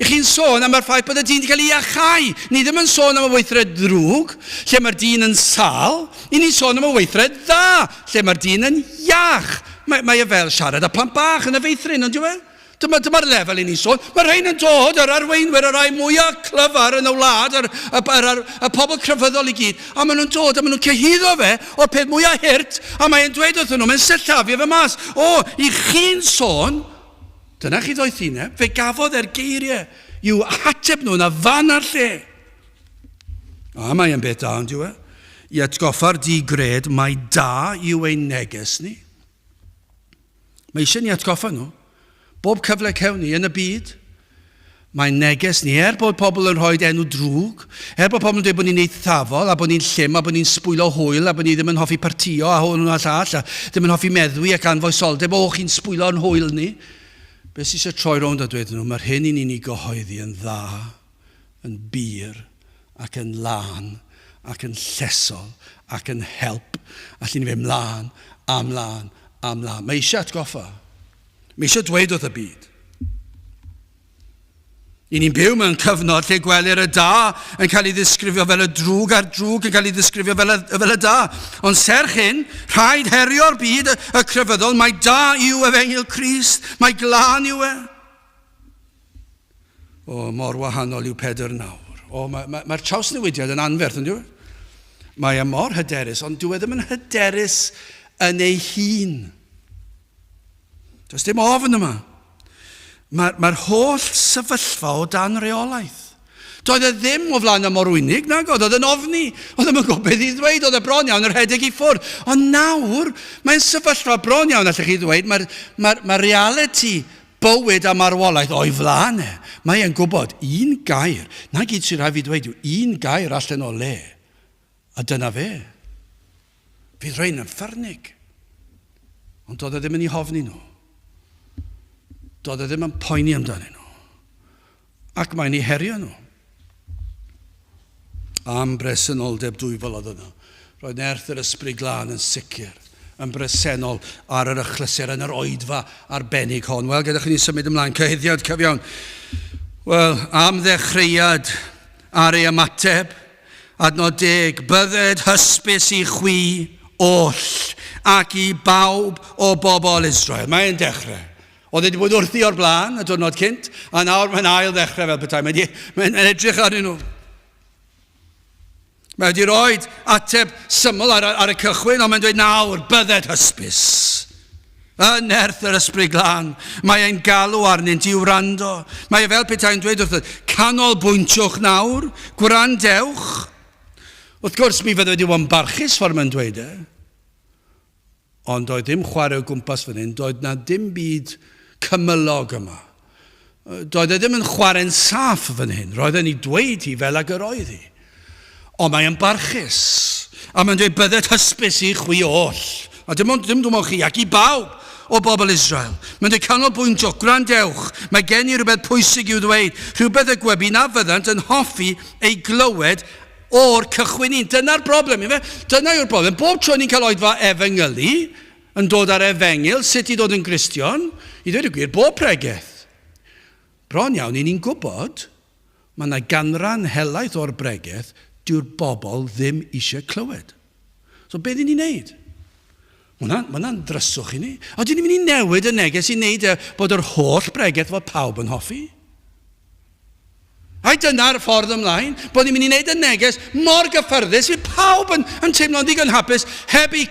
Speaker 1: I chi'n sôn am yr ffaith bod y dyn wedi cael ei iachau. Ni ddim yn sôn am y weithred drwg, lle mae'r dyn yn sal. I ni'n sôn am y weithred dda, lle mae'r dyn yn iach. Mae e fel siarad a plant bach yn y feithrin, ond diwedd? Dyma'r lefel i ni'n sôn. Mae rhain yn dod, yr arweinwyr, yr rai mwyaf clyfar yn y wlad, y pobl crefyddol i gyd. A maen nhw'n dod, a maen nhw'n cyhuddo fe o'r peth mwyaf hirt, a mae'n dweud wrthyn nhw, mae'n sillafu fe mas. I chi'n sôn, dyna chi ddoethineb, fe gafodd geiriau i'w hateb nhw na fan ar lle. Mae'n beth da, ond yw e? I atgoffa'r digred, mae da i'w ein neges ni. Mae eisiau ni atgoffa nhw. Bob cyfle cewn ni yn y byd, mae'n neges ni, bod pobl yn rhoi enw drwg, bod pobl yn dweud bod ni'n eithafol, a bod ni'n llym, a bod ni'n sbwylo hwyl, a bod ni ddim yn hoffi partio, a hwn a llall, a ddim yn hoffi meddwi ac anfoesoldeb, chi'n sbwylo'n hwyl ni. Be sy'n eisiau troi rownd a dweud nhw, mae'r hyn i ni'n ei gyhoeddi yn dda, yn bir, ac yn lan, ac yn llesol, ac yn help, allan ni fe mlaen, amlaen. Mae eisiau atgoffa. Mae eisiau dweud wrth y byd. I ni'n byw mewn cyfnod lle gwelir y da yn cael ei ddisgrifio fel y drwg a'r drwg yn cael ei ddisgrifio fel y da. Ond serch hyn, rhaid herio'r byd y crefyddol, mae da yw Efengyl Crist, mae glân yw e. Mor wahanol yw Pedr nawr. Mae'r trawsnewidiad yn anferth, yn diwy? Mae mor hyderus, ond dyw e ddim yn hyderus yn ei hun. Does dim ofn yma. Mae'r holl sefyllfa o dan reolaeth. Doedd e ddim o flaen y morwynig, nag oedd yn ofni. Oedd yn gwybod beth i ddweud, oedd e bron iawn yr hedeg i ffwrdd. Ond nawr, mae'n sefyllfa bron iawn, allech chi ddweud, mae reality bywyd a marwolaeth o'i flaen e. Mae e'n gwybod un gair, na gyd sy'n rhaid fi ddweud yw un gair allan o le. A dyna fe. Fydd rhain yn ffyrnig. Ond doedd e ddim yn ei hofni nhw. Doedd e ddim yn poeni amdano nhw. Ac mae'n ei herio nhw. Am bresenoldeb dwyfol oedd yno. Roedd nerth yr ysbryd glân yn sicr, yn bresennol ar yr achlysur, yn yr oedfa arbennig hon. Wel, gyda chi ni symud ymlaen, cyhuddiad cyfiawn. Wel, am ddechreuad ar ei ymateb, adnod 10, bydded hysbys i chwi oll ac i bawb o bobl Israel. Mae'n dechrau. Oedd wedi bod wrthi o'r blaen, y diwrnod cynt, a nawr mae'n ail ddechrau fel petai. Mae'n edrych arnyn nhw. Mae wedi rhoi ateb syml ar y cychwyn, ond mae'n dweud nawr, bydded hysbys. Yn nerth yr ysbryd glân. Mae e'n galw arnynt i'w wrando. Mae e fel petai'n dweud wrth canolbwyntiwch nawr, gwrandewch. Wrth gwrs, mi fydde wedi bod yn barchus ffordd mae'n dweud e. Ond doedd dim chwarae o gwmpas fan hyn, doedd na dim byd cymylog yma. Doedd e ddim yn chwarae'n saff fan hyn. Roedd e'n ei dweud hi fel ag yr oedd hi. Ond mae'n barchus. A mae'n dweud byddet hysbys i chwi oll. A dim dim ond chi, ac i bawb o bobl Israel. Mae'n dweud canolbwynt o, gwrandewch. Mae gen i rhywbeth pwysig i'w ddweud. Rhywbeth y gwebu na fyddant yn hoffi ei glywed o'r cychwyn un. Dyna'r broblem. Dyna yw'r broblem. Bob tro ni'n cael oedfa Efengyl yn dod ar Efengyl, sut i ddod yn Gristion, i ddweud y gwir, bob pregeth. Bron iawn, ni'n gwybod, mae yna ganran helaeth o'r bregeth, dyw'r bobl ddim eisiau clywed. So beth ni'n wneud? Mae hwnna'n dryswch i ni. O, dyn ni'n mynd i newid y neges i wneud bod yr holl bregeth fod pawb yn hoffi? A dyna'r ffordd ymlaen, bod ni'n mynd i wneud y neges mor gyffyrddus, fydd pawb yn teimlo'n ddigon hapus, heb i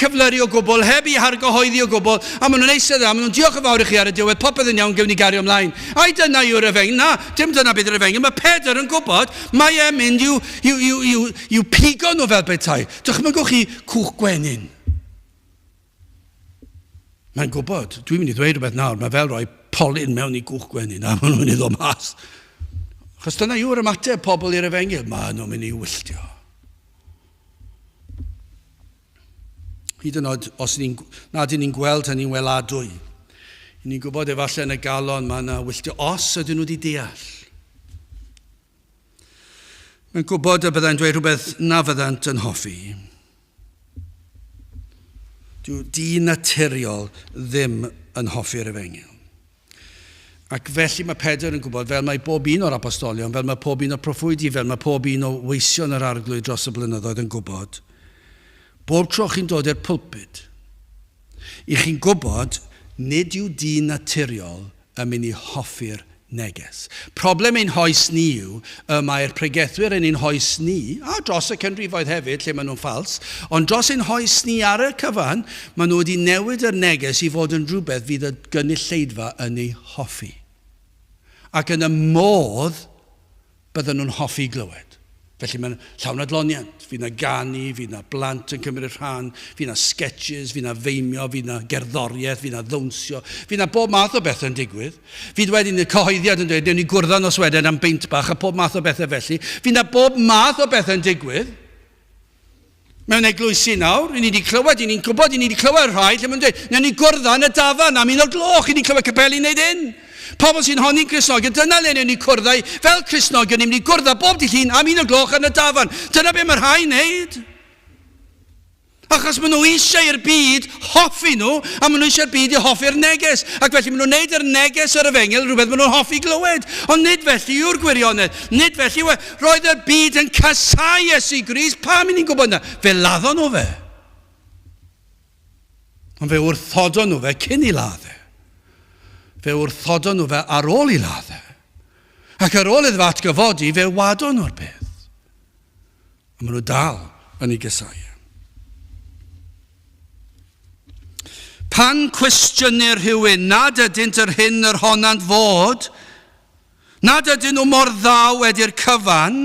Speaker 1: cyflyru o gwbl, heb i hargyhoeddi o gwbl, a maen nhw'n eistedd dda, maen nhw'n diolch yn fawr i chi ar y diwedd, popeth yn iawn, gewn ni gario ymlaen. A dyna yw'r Efengyl. Na, dim dyna beth yw'r Efengyl. Mae Pedr yn gwybod, mae e'n mynd i'w pigo nhw fel betai. Dychmygwch chi cwch gwenyn. Mae'n gwybod, dwi'n mynd i ddweud rhywbeth nawr, mae fel rhoi polyn mewn i cwch gwenyn, a maen nhw'n mynd i ddod mas. Chos dyna yw'r ymateb pobl i'r Efengyl, maen nhw'n mynd i wylltio. Hyd yn oed, os nad ni'n gweld hynny'n weladwy, ni'n gwybod efallai yn y galon mae yna wylltio, os ydyn nhw wedi deall. Mae'n gwybod y byddai'n dweud rhywbeth na fyddant yn hoffi. Dyw di-naturiol ddim yn hoffi'r Efengyl. Ac felly mae Pedr yn gwybod, fel mae bob un o'r apostolion, fel mae pob un o'r proffwydi, fel mae pob un o weision yr arglwydd dros y blynyddoedd yn gwybod, bob tro chi'n dod i'r pulpit, i chi'n gwybod, nid yw di-naturiol yn mynd i hoffi'r neges. Problem ein hoes ni yw, mae'r pregethwyr yn ein hoes ni, a dros y cynrifoedd hefyd, lle maen nhw'n ffals, ond dros ein hoes ni ar y cyfan, maen nhw wedi newid yr neges i fod yn rhywbeth fydd y gynulleidfa yn ei hoffi. Ac yn y modd bydden nhw'n hoffi glywed. Felly mae'n llawn adloniant. Fydd yna ganu, fydd yna blant yn cymryd rhan, fydd yna sketches, fydd yna feimio, fydd yna gerddoriaeth, fydd yna ddawnsio, fydd yna bob math o beth yn digwydd. Fydd wedyn y cyhoeddiad yn dweud, ni gwrdd nos wedyn am beint bach a bob math o bethau felly. Fydd yna bob math o beth yn digwydd. Mewn eglwysi nawr, ni'n gwybod, ni'n clywed rhai, lle mae'n dweud, ni gwrdd yn y dafarn am 1:00, ni'n clywed capeli wneud un. Pobl sy'n honi'n Cristnogion, dyna le ni'n cwrddau fel Cristnogion, ni'n mynd i gwrdd bob dydd llun am 1:00 yn y dafarn. Dyna be mae rhai wneud. Achos maen nhw eisiau i'r byd hoffi nhw, a maen nhw eisiau'r byd i hoffi'r neges. Ac felly maen nhw'n wneud yr neges yr Efengyl, rhywbeth maen nhw'n hoffi glywed. Ond nid felly yw'r gwirionedd. Nid felly roedd y byd yn casau Iesu Grist. Pam ni'n gwybod yna? Fe laddon nhw fe. Ond fe wrthodon nhw fe cyn i ladd e. Fe wrthodon nhw fe ar ôl i ladd e. Ac ar ôl iddo fe atgyfodi, fe wadon nhw'r peth. A maen nhw dal yn ei gysau. Pan cwestiynir rhywun, nad ydynt yr hyn yr honant fod, nad ydyn nhw mor ddaw wedi'r cyfan.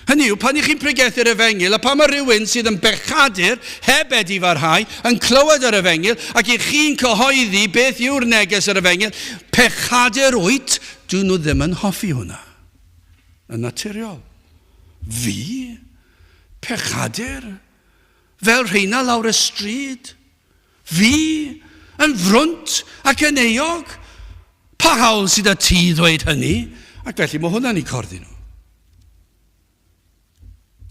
Speaker 1: Hynny yw, pan i chi'n pregethu'r Efengyl, a pan mae rhywun sydd yn bechadur, heb wedi farhau, yn clywed yr Efengyl, ac i chi'n cyhoeddi beth yw'r neges yr Efengyl, pechadur wyt, dyn nhw ddim yn hoffi hwnna. Yn naturiol. Fi? Pechadur? Fel rheina lawr y stryd? Fi? Yn frwnt ac yn eog? Pa hawl sydd â ti ddweud hynny? Ac felly mae hwnna'n ei corddi nhw.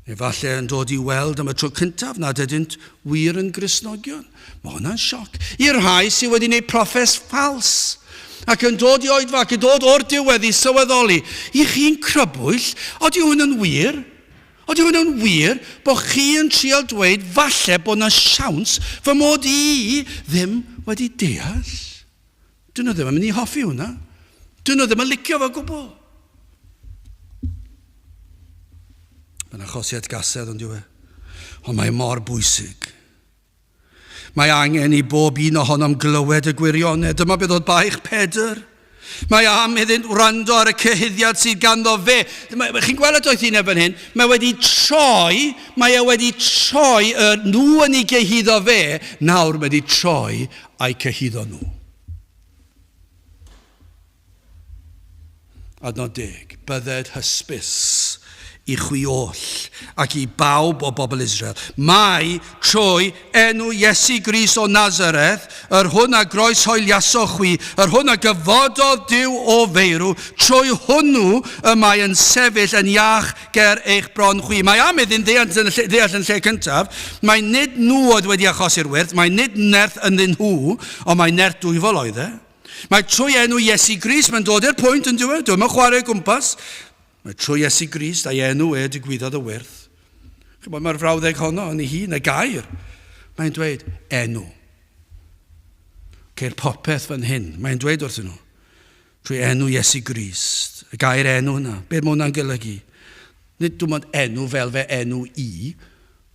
Speaker 1: Efallai yn dod i weld am y tro cyntaf nad ydynt wir yn Gristnogion. Mae hwnna'n sioc. I'r rhai sydd wedi gwneud proffes ffals ac yn dod i oedfa ac yn dod o'r diwedd i sylweddoli, i chi'n crybwyll, oeddi hwn yn wir? Oeddi hwn yn wir bod chi yn trial dweud falle bod yna siawns fy mod i ddim wedi deall? Dyn nhw ddim yn mynd i hoffi hwnna. Dyn nhw ddim yn licio fo gwbl. Mae'n achosiad gasedd ond yw e. Ond mae mor bwysig. Mae angen i bob un ohonom glywed y gwirionedd. Dyma beth oedd baich Pedr. Mae am iddynt wrando ar y cyhyddiad sydd ganddo fe. Chi'n gweld y doeth un efo'n hyn? Mae wedi troi nhw yn ei gyhyddo fe, nawr mae wedi troi a'i cyhyddo nhw. Adnod 10. Bydded hysbys I chwi oll ac I bawb o bobl Israel. Mae trwy enw Iesu Grist o Nazareth, hwn a groes hoeliaso chwi, hwn a gyfododd Duw o feirw, trwy hwnnw y mae yn sefyll yn iach ger eich bron chwi. Mae am iddyn ddeall yn lle cyntaf, mae nid nhw oedd wedi achosi'r wyrth, mae nid nerth ynddyn nhw, ond mae nerth dwyfol oedd e. Mae trwy enw Iesu Grist, mae'n dod i'r pwynt yn diwedd, dwi'n chwarae gwmpas. Mae trwy Iesu Grist a'i enw digwyddodd y wyrth. Mae'r frawddeg honno yn ei hun, y gair. Mae'n dweud enw. Ceir popeth fan hyn. Mae'n dweud wrthyn nhw. Trwy enw Iesu Grist. Y gair enw yna. Be mae hwnna'n golygu? Nid dwi'n mynd enw fel fe enw I.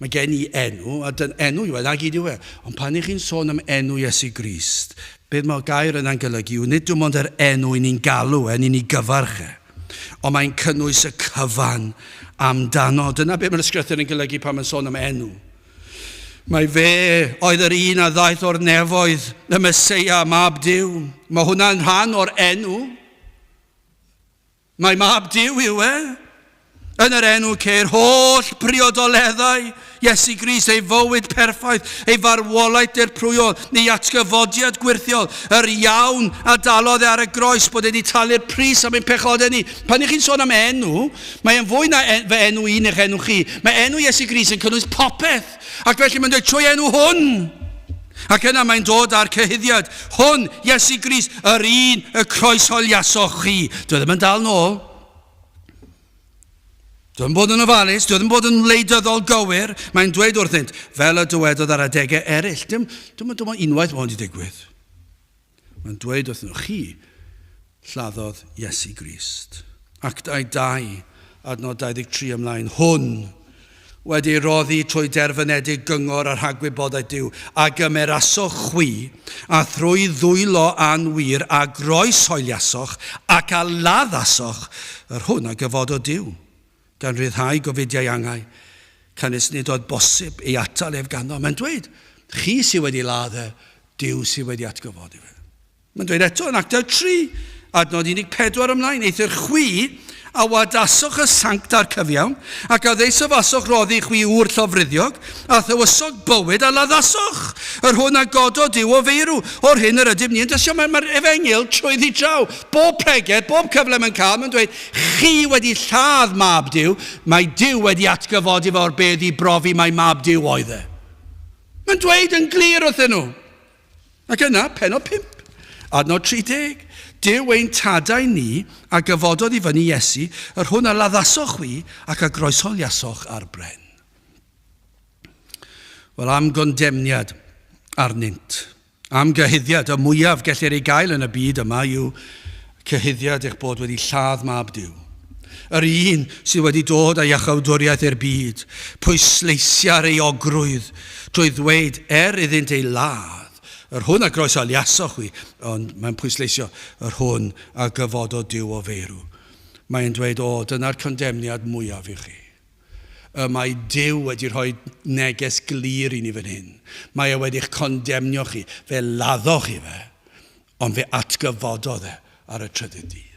Speaker 1: Mae gen I enw, a dyn enw yw e, na gyd yw e. Ond pan I chi'n sôn am enw Iesu Grist, beth mae'r gair yna'n golygu yw, nid dwi'n mynd yr enw I ni'n galw e, ni'n ei gyfarch e. Ond mae'n cynnwys y cyfan amdano. Dyna beth mae'r ysgrythur yn golygu pan mae'n sôn am enw. Mae fe oedd yr un a ddaeth o'r nefoedd, y Meseia, mab Duw. Mae hwnna'n rhan o'r enw. Mae mab Duw yw e. Yn yr enw ceir holl priodoleddau Iesu Grist, ei fywyd perffaith, ei farwolaeth dirprwyol, neu atgyfodiad gwirthiol, yr iawn a dalodd ar y groes bod wedi talu'r pris am ein pechodau ni. Pan I chi'n sôn am enw, mae'n fwy na fy enw I neu'ch enw chi. Mae enw Iesu Grist yn cynnwys popeth, ac felly mae'n dweud trwy enw hwn. Ac yna mae'n dod â'r cyhuddiad. Hwn, Iesu Grist, yr un y croesholiasoch chi. Dwi ddim yn dal nôl. Dwi ddim bod yn ofalus, dwi ddim bod yn wleidyddol gywir. Mae'n dweud wrthynt, fel y dywedodd ar adegau eraill. Dim ond unwaith mae wedi digwydd. Mae'n dweud wrthyn nhw, chi lladdodd Iesu Grist. Actau 2, adnod 23 ymlaen. Hwn wedi roddi trwy derfynedig gyngor ar rhagwybodaeth Duw a gymerasoch chwi a thrwy ddwylo anwyr a groes hoeliasoch ac a laddasoch hwn a gyfod o Duw. Gan ryddhau gofidiau angau, cynnes nid oedd bosib ei atal ef ganddo. Mae'n dweud, chi sydd wedi ladd Duw sydd wedi atgyfodi fe. Mae'n dweud eto yn Actau 3, adnod 14 ymlaen, eithir chwi a wadasoch y sancta'r cyfiawn, ac a ddeisofaswch roddi chwi wr llofruddiog, a thywysog bywyd a laddasoch, hwn a godo Duw o feirw, o'r hyn yr ydym ni'n dysio. Mae'r Efengyl trwy ddi draw, bob pregeth, bob cyfle mae'n cael, mae'n dweud, chi wedi lladd mab Duw, mae Duw wedi atgyfodi fe o'r beth I brofi mae mab Duw oedd e. Mae'n dweud yn glir wrthyn nhw. Ac yna, pennod 5, adnod 30, Duw ein tadau ni a gyfododd I fyny Iesu, hwn a laddasoch chwi ac a groesholiasoch ar bren. Wel, am gondemniad arnynt, am gyhuddiad, y mwyaf gellir ei gael yn y byd yma yw cyhuddiad eich bod wedi lladd mab Duw. Yr un sydd wedi dod â iachawdwriaeth i'r byd, pwysleisia'r ei ogrwydd, trwy ddweud iddynt ei ladd. Hwn a groesholiasoch chwi, ond mae'n pwysleisio hwn a gyfod o Duw o feirw. Mae'n dweud, dyna'r condemniad mwyaf I chi. Mae Duw wedi rhoi neges glir I ni fan hyn. Mae wedi'ch condemnio chi, fe laddoch chi fe, ond fe atgyfododd ar y trydydd dydd.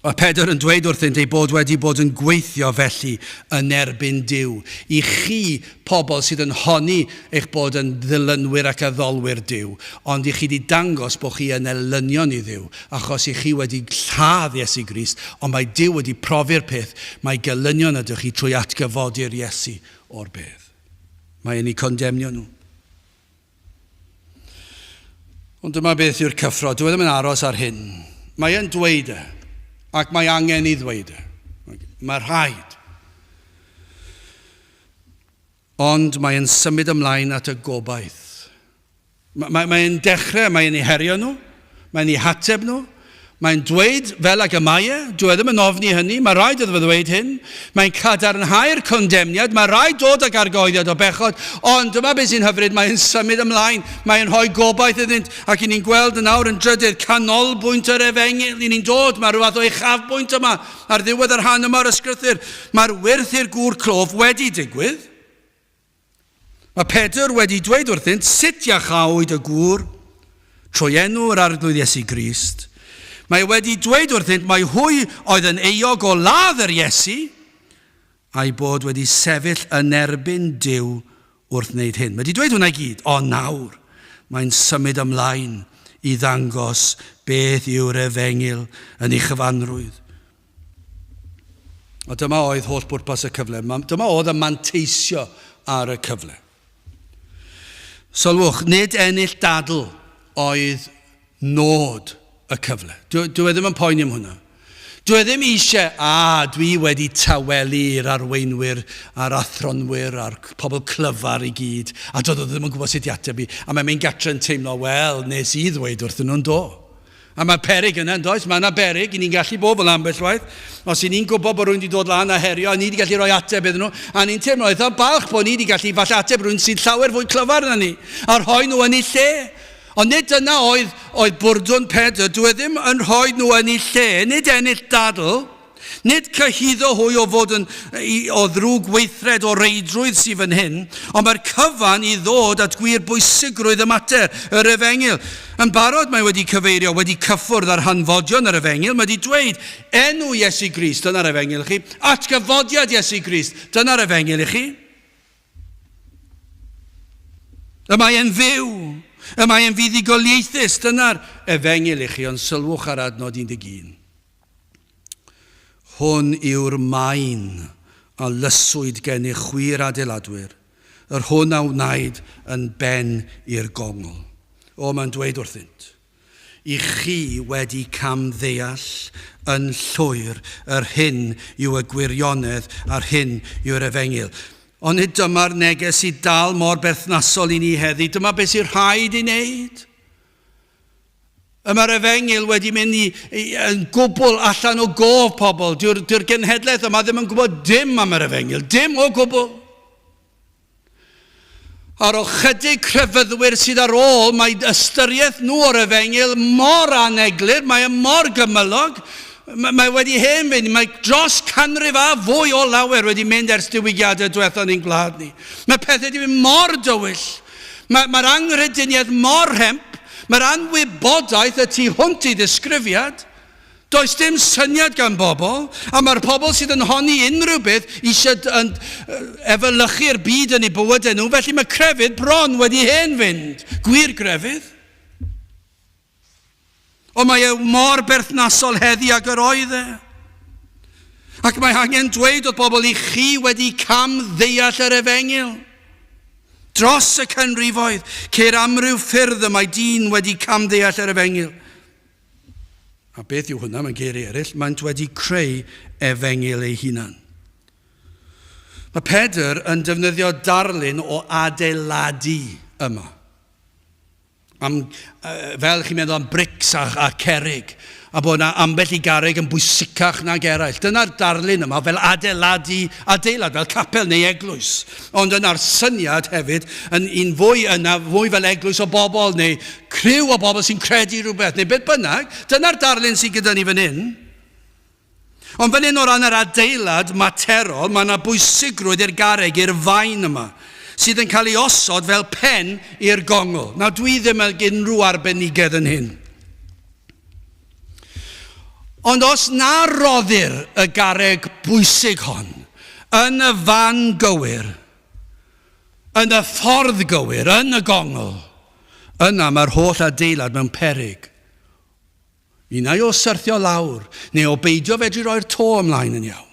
Speaker 1: Mae Pedr yn dweud wrthynt ei bod wedi bod yn gweithio felly yn erbyn Duw. I chi, pobl sydd yn honni eich bod yn ddilynwyr ac addolwyr Duw, ond I chi wedi dangos bod chi yn elynion I Dduw, achos I chi wedi lladd Iesu Grist, ond mae Duw wedi profi'r peth, mae gelynion ydych chi trwy atgyfodi'r Iesu o'r beth. Mae yn ei condemnio nhw. Ond dyma beth yw'r cyffro, dwi ddim yn aros ar hyn. Mae yn dweud ac mae angen I ddweud. Mae rhaid. Ond mae'n symud ymlaen at y gobaith. Mae'n dechrau, mae'n ei herio nhw, mae'n ei hateb nhw, mae'n dweud fel ag y mae dwi ddim yn ofni hynny, mae rhaid iddo fe ddweud hyn, mae'n cadarnhau'r condemniad, mae rhaid dod ag argoeddiad o bechod, ond dyma beth sy'n hyfryd, mae'n symud ymlaen, mae'n rhoi gobaith iddynt, ac I ni'n gweld yn awr yn drydydd, canolbwynt yr Efengyl, I ni'n dod, mae rhywbeth o uchafbwynt yma, ar ddiwedd yr han yma'r ysgrythur, mae'r wyrth i'r gŵr clof wedi digwydd. Mae Pedr wedi dweud wrthynt, sut iachawyd y gŵr, trwy enw yr arglwydd Iesu Grist, Mae wedi dweud wrthynt mae hwy oedd yn eog o ladd yr Iesu a'i bod wedi sefyll yn erbyn Duw wrth wneud hyn. Mae wedi dweud hwnna i gyd, ond nawr mae'n symud ymlaen i ddangos beth yw'r Efengyl yn ei chyfanrwydd. A dyma oedd holl bwrpas y cyfle. Dyma oedd y manteisio ar y cyfle. Sylwch, nid ennill dadl oedd nod y cyfle. Dwi ddim yn poeni am hwnna. Dwi ddim eisiau, dwi wedi tawelu i'r arweinwyr, a'r athronwyr, a'r pobl clyfar i gyd, a dod o ddim yn gwybod sut i ateb i. A mae'n gatre yn teimlo, wel, nes i ddweud wrthyn nhw'n do. A mae peryg yna, does? Mae yna beryg, i ni'n gallu bod fel ambell waith. Os i ni'n gwybod bod rhywun wedi dod lan a herio, a ni wedi gallu rhoi ateb iddyn nhw, a ni'n teimlo eitha balch bod ni wedi gallu falle ateb rhywun sy'n llawer fwy clyfar na ni, a rhoi nhw yn ei lle. Ond nid yna oedd bwrdwn Pedr, dwi ddim yn rhoi nhw yn ei lle, nid ennill dadl, nid cyhyddo hwy o fod o ddrwg weithred o reidrwydd sydd fan hyn, ond mae'r cyfan i ddod at gwir bwysigrwydd y mater, yr Efengyl. Yn barod mae wedi cyfeirio, wedi cyffwrdd ar hanfodion yr Efengyl, mae wedi dweud enw Iesu Grist, dyna'r Efengyl i chi, atgyfodiad Iesu Grist, dyna'r Efengyl i chi. Y mae e'n fyw. Y mae e'n fuddigoliaethus, dyna'r Efengyl i chi, ond sylwch ar adnod 11. Hwn yw'r maen a lyswyd gen eich chwir adeiladwyr, yr hwn a wnaed yn ben i'r gongol. Mae'n dweud wrthynt, i chi wedi camddeall yn llwyr yr hyn yw y gwirionedd a'r hyn yw'r Efengyl. Ond nid dyma'r neges i dal mor berthnasol i ni heddi. Dyma beth sy'n rhaid i wneud. Mae'r Efengyl wedi mynd yn gwbl allan o gof pobl. Dyw'r genhedlaeth yma ddim yn gwybod dim am yr Efengyl. Dim o gwbl. Ar o chydig crefyddwyr sydd ar ôl, mae ystyriaeth nhw o'r Efengyl mor aneglur, mae mor gymylog. Mae wedi hen fynd, mae dros canrif a fwy o lawer wedi mynd ers diwygiadau diwethaf ni'n gwlad ni. Mae pethau wedi mynd mor dywyll. Mae'r anghrediniaeth mor hemp. Mae'r anwybodaeth y tu hwnt i ddisgrifiad. Does dim syniad gan bobl, a mae'r pobl sydd yn honni unrhyw beth eisiau efelychu'r byd yn ei bywydau nhw, felly mae crefydd bron wedi hen fynd. Gwir grefydd. Ond mae mor berthnasol heddi ag yr oedd e. Ac mae angen dweud o'r bobl i chi wedi camddeall yr Efengyl. Dros y canrifoedd, ceir amryw ffyrdd y mae dyn wedi camddeall yr Efengyl. A beth yw hwnna, mae'n geiriau eraill, maent wedi creu Efengyl ei hunan. Mae Pedr yn defnyddio darlun o adeiladu yma. Fel chi'n meddwl am brics a cerrig, a bod yna ambell i garreg yn bwysicach nag eraill. Dyna'r darlun yma fel adeilad, fel capel neu eglwys. Ond yna'r syniad hefyd yn un fwy fel eglwys o bobl neu criw o bobl sy'n credu rhywbeth, neu beth bynnag. Dyna'r darlun sy'n gyda ni fan hyn. Ond fan hyn o ran yr adeilad materol, mae yna bwysigrwydd i'r garreg, i'r fain yma, sydd yn cael ei osod fel pen i'r gongol. Nawr, dwi ddim yn unrhyw arbenigedd yn hyn. Ond os na roddir y garreg bwysig hon, yn y fan gywir, yn y ffordd gywir, yn y gongol, yna mae'r holl adeilad mewn peryg. Unai o syrthio lawr, neu o beidio fedru roi'r to ymlaen yn iawn.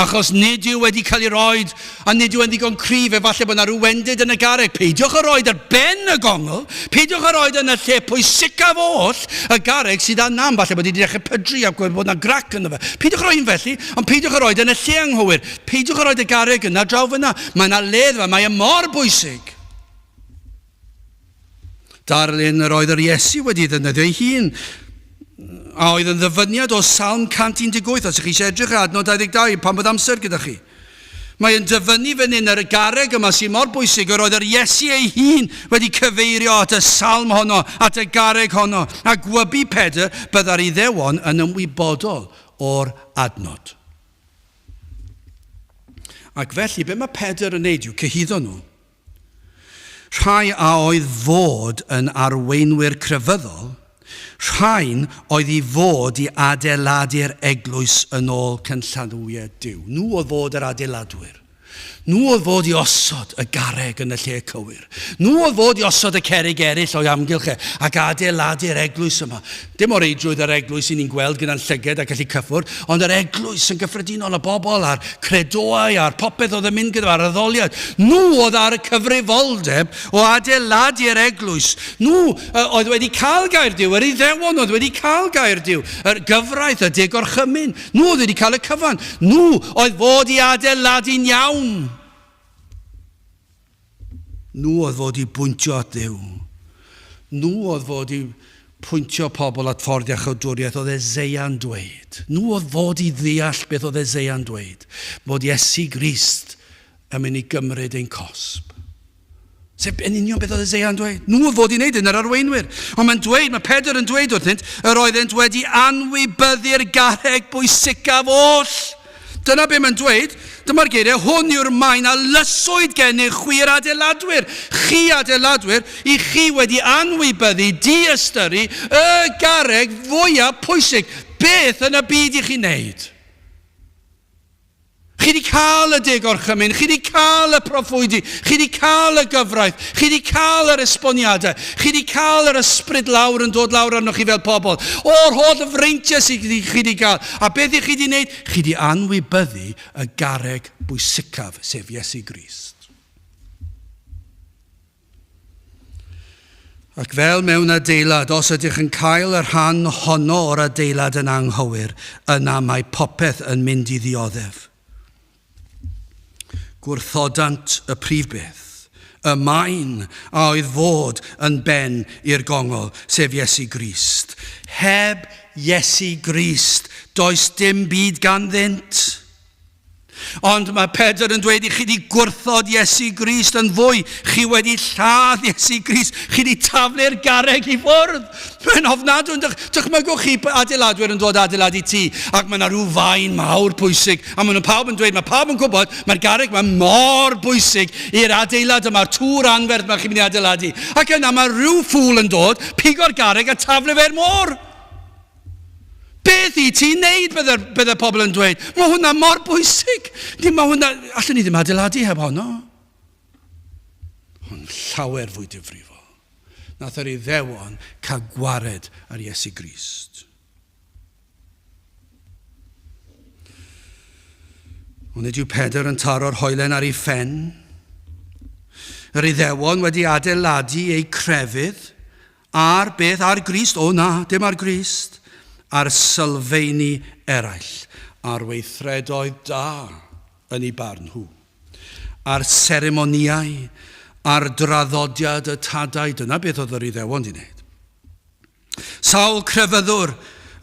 Speaker 1: Achos nid yw wedi cael ei roed, a nid yw yn ddigon cryf, efallai bod yna rhyw wendid yn y garreg. Peidiwch a roed ar ben y gongol, peidiwch a roed yn y lle pwysicaf oll y garreg sydd anam, falle bod wedi dechrau pydru a gweld bod yna grac yna fe. Peidiwch a roed yn felly, ond peidiwch a roed yn y lle anghywir. Peidiwch a roed y garreg yna draw fyna. Mae yna ledd yma, mae mor bwysig. Darlun yr oedd yr Iesu wedi ddefnyddio ei hun. A oedd yn ddyfyniad o Salm 118, os ych chi eisiau edrych adnod 22, pan bod amser gyda chi. Mae yn dyfynu fan hyn ar y garreg yma sy'n mor bwysig, yr oedd yr Iesu ei hun wedi cyfeirio at y salm honno, at y garreg honno, a gwybu Pedr byddai'r Iddewon yn ymwybodol o'r adnod. Ac felly, be mae Pedr yn neud yw cyhyddo nhw. Rhai a oedd fod yn arweinwyr crefyddol, Rhain oedd I fod I adeiladu'r eglwys yn ôl cynlluniau Duw. Nhw oedd fod yr adeiladwyr. Nhw oedd fod I osod y garreg yn y lle cywir. Nhw oedd fod I osod y cerrig eraill o'i amgylch ac adeiladu'r eglwys yma. Dim o'r eidrwydd yr eglwys I ni'n gweld gyda'n llyged ac allu cyffwrdd, ond yr eglwys yn gyffredinol y bobl a'r credoau a'r popeth oedd yn mynd gyda'r addoliad. Nhw oedd ar y cyfrifoldeb o adeiladu'r eglwys. Nhw oedd wedi cael gair Duw, yr Iddewon oedd wedi cael gair Duw, yr gyfraith, y degorchymyn. Nhw oedd wedi cael y cyfan. Nhw oedd fod I adeiladu'n iawn. Nhw oedd fod I bwyntio at Dduw. Nhw oedd fod I pwyntio pobl at ffordd iachawdwriaeth oedd Eseia'n dweud. Nhw oedd fod I ddeall beth oedd Eseia'n dweud. Bod Iesu Grist yn mynd I gymryd ein cosb. Sef yn union beth oedd Eseia'n dweud. Nhw oedd fod I wneud yn yr arweinwyr. Ond mae'n dweud, mae Pedr yn dweud wrthynt, yr oeddent wedi anwybyddu'r garreg bwysicaf oll. Dyna be mae'n dweud, dyma'r geiriau, hwn yw'r maen a lyswyd gennych chwi'r adeiladwyr. Chi adeiladwyr, I chi wedi anwybyddu, di-ystyru y garreg fwyaf pwysig. Beth yn y byd I chi wneud? Chi wedi cael y degorchymyn, chi wedi cael y proffwydi, chi wedi cael y gyfraith, chi wedi cael yr esboniadau, chi wedi cael yr ysbryd lawr yn dod lawr arnoch chi fel pobl. O'r holl freintiau sydd chi wedi cael. A beth I chi wedi wneud? Chi wedi anwybyddu y garreg bwysicaf, sef Iesu Grist. Ac fel mewn adeilad, os ydych yn cael yr rhan honno o'r adeilad yn anghywir, yna mae popeth yn mynd I ddioddef. Gwrthodant y prif beth, y maen a oedd fod yn ben i'r gongol, sef Iesu Grist. Heb Iesu Grist, does dim byd ganddynt. Ond mae Pedr yn dweud I chi wedi gwrthod Iesu Grist yn fwy. Chi wedi lladd Iesu Grist. Chi wedi taflu'r garreg I ffwrdd. Mae'n ofnadw. Dychmygwch chi adeiladwyr yn dod adeiladu tŷ ac mae yna rhyw faen mawr pwysig. A mae pawb yn dweud, mae pawb yn gwybod, mae'r garreg mae mor bwysig i'r adeilad yma'r tŵr anferth mae chi'n mynd I adeiladu. Ac yna mae rhyw ffwl yn dod, pigo'r garreg a taflu fe'r môr. Beth I ti'n neud, bydde pobl yn dweud? Mae hwnna mor bwysig. Allwn ni ddim adeiladu heb honno. Ond llawer fwy difrifol. Nath yr Iddewon cael gwared ar Iesu Grist. Ond ydyw Pedr yn taro'r hoelen ar ei ffen. Yr Iddewon wedi adeiladu ei crefydd ar beth? Ar Grist? O na, dim ar Grist. Ar sylfaeni eraill, ar weithredoedd da yn ei barn nhw, ar seremoniau, ar draddodiad y tadau. Dyna beth oedd yr Iddewon 'di wneud. Sawl crefyddwr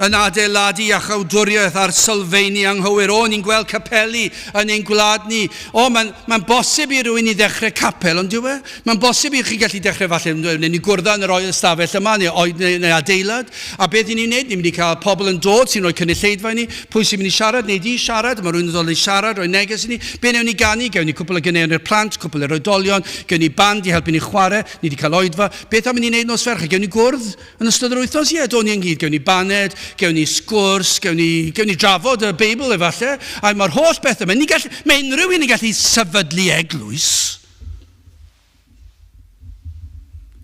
Speaker 1: yn adeiladu a chawdwriaeth ar sylfaeni anghywir. O, ni'n gweld capeli yn ein gwlad ni. O, mae'n bosib I rywun I ddechrau capel, ond dyw e? Mae'n bosib I chi gallu dechrau falle, ni gwrdd yn yr oed ystafell yma, neu adeilad. A beth I ni'n neud? Ni'n mynd I cael pobl yn dod sy'n rhoi cynulleidfa I ni. Pwy sy'n mynd I siarad? Neu di siarad? Mae rhywun yn dod I siarad, rhoi neges I ni. Be newn ni ganu? Gewn ni cwpl o gyneuon i'r plant, cwpl o'r oedolion, gewn ni band I helpu ni chwarae, ni wedi cael oedfa. Beth am I ni'n neud nos Ferch? Gewn ni gwrdd yn ystod yr wythnos? Ie, do ni ynghyd. Gewn ni baned, gewn ni sgwrs, gewn ni drafod y Beibl efallai, a mae'r holl beth yma. Mae unrhyw un yn gallu sefydlu eglwys.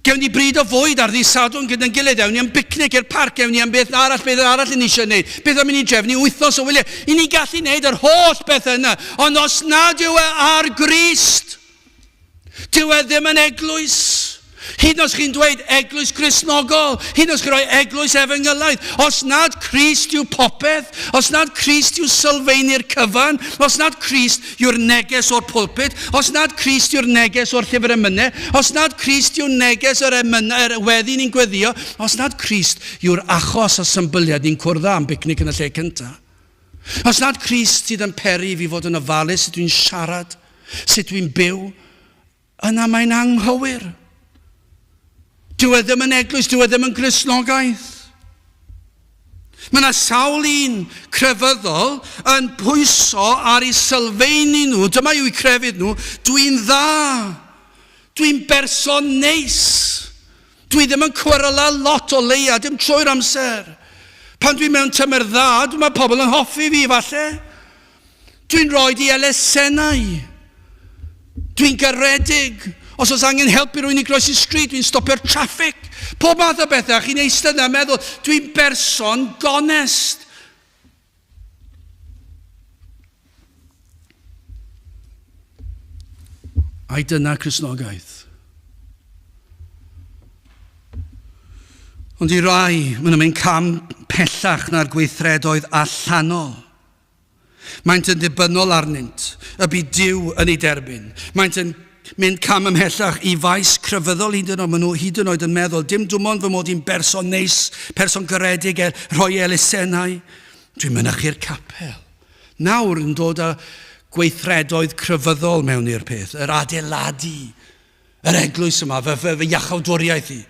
Speaker 1: Gewn ni bryd o fwyd ar ddydd Sadwrn gyda'n gilydd, ewn ni am bicnic i'r parc, ewn ni am beth arall yn eisiau gwneud. Beth am I ni'n drefnu wythnos o wyliau. I ni gallu gwneud yr holl beth yna, ond os nad yw e ar Grist, dyw e ddim yn eglwys. Hyd yn oes chi'n dweud eglwys Cristnogol, hyd yn oes chi'n rhoi eglwys Efengylaidd, os nad Crist yw popeth, os nad Crist yw sylfaeni'r cyfan, os nad Crist yw'r neges o'r pulpit, os nad Crist yw'r neges o'r llyfr Emynau, os nad Crist yw'r neges o'r weddi ni'n gweddio, os nad Crist yw'r achos a symboliad ni'n cwrdd am bicnic yn y lle cyntaf. Os nad Crist sydd yn peri fi fod yn ofalus, sut dwi'n siarad, sut dwi'n byw, yna mae'n anghywir. Dyw e ddim yn eglwys, dyw e ddim yn Gristnogaeth. Mae yna sawl un crefyddol yn pwyso ar eu sylfaeni nhw. Dyma yw eu crefydd nhw. Dwi'n dda. Dwi'n berson neis. Dwi ddim yn cwyrla lot o leia, dim trwy'r amser. Pan dwi'n mewn tymer dda, mae pobl yn hoffi fi falle. Dwi'n rhoi i elusennau. Dwi'n garedig. Os oes angen helpu rwy'n i groesi stryd, dwi'n stopio'r traffic. Pob math o bethau, chi'n eistedd yna meddwl, dwi'n berson gonest. A dyna Cristnogaeth. Ond i rai, maen nhw'n mynd cam pellach na'r gweithredoedd allanol. Maent yn ddibynnol arnynt, y bydd Duw yn ei derbyn. Maent yn mynd cam ymhellach i faes crefyddol hyd yn oed. Maen nhw hyd yn oed yn meddwl, dim dim ond fy mod i'n berson neis, person garedig, rhoi elusennau. Dwi'n mynychu'r capel. Nawr yn dod â gweithredoedd crefyddol mewn i'r peth, yr adeiladu, yr eglwys yma, fy iachawdwriaeth i.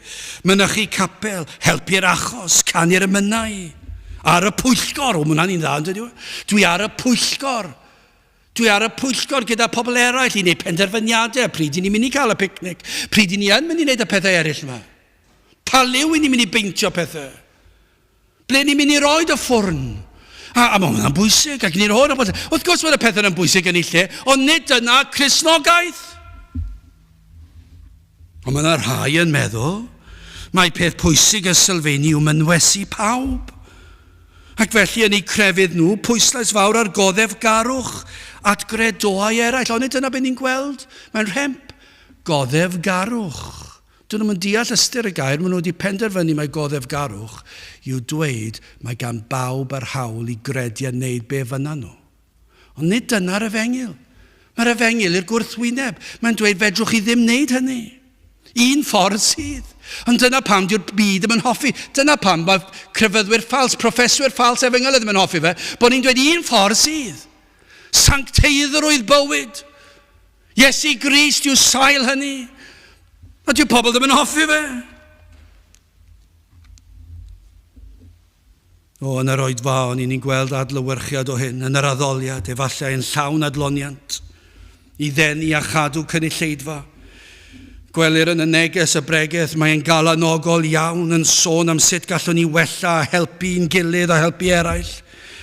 Speaker 1: Mynychu capel, helpu'r achos, canu'r emynau. Ar y pwyllgor, o mwna'n un dda, ynddi? Dwi ar y pwyllgor. Dwi ar y pwyllgor gyda pobl eraill i wneud penderfyniadau. Pryd i ni'n mynd i cael y picnic? Pryd i ni yn mynd i wneud y pethau eraill yma? Pa liw i ni'n mynd i beintio pethau? Ble ni'n mynd i roed y ffwrn? A mae hwnna'n bwysig, ac ni'n rhoi'r bwysig. Wrth gwrs mae'r pethau yn bwysig yn ei lle, ond nid yna Cristnogaeth. Ond mae'na rhai yn meddwl, mae peth pwysig y sylfaeni yw mynwesu pawb. Ac felly yn eu crefydd nhw, pwyslais fawr ar goddef garwch at gredoau eraill. Ond dyna beth ni'n gweld, mae'n rhemp goddef garwch. Dyn nhw'n deall ystyr y gair, maen nhw wedi penderfynu mae goddef garwch i'w dweud mae gan bawb yr hawl i gredu a wneud be fyna nhw. Ond nid dyna'r Efengyl. Mae'r Efengyl i'r gwrthwyneb. Mae'n dweud fedrwch chi ddim wneud hynny. Un ffordd sydd. Ond dyna pam diw'r byd ddim yn hoffi. Dyna pam mae crefyddwyr ffals, proffeswyr ffals Efengyl ddim yn hoffi fe, bod ni'n dweud un ffordd sydd. Sancteiddrwydd bywyd. Iesu Grist yw sail hynny. A dyw pobl ddim yn hoffi fe. O, yn yr oed fa, o'n i'n gweld adlywyrchiad o hyn, yn yr addoliad, efallai yn llawn adloniant, i ddenu a chadw cynulleidfa. Gwelir yn y neges y bregeth, mae'n galanogol iawn yn sôn am sut gallwn ni wella a helpu'n gilydd a helpu eraill.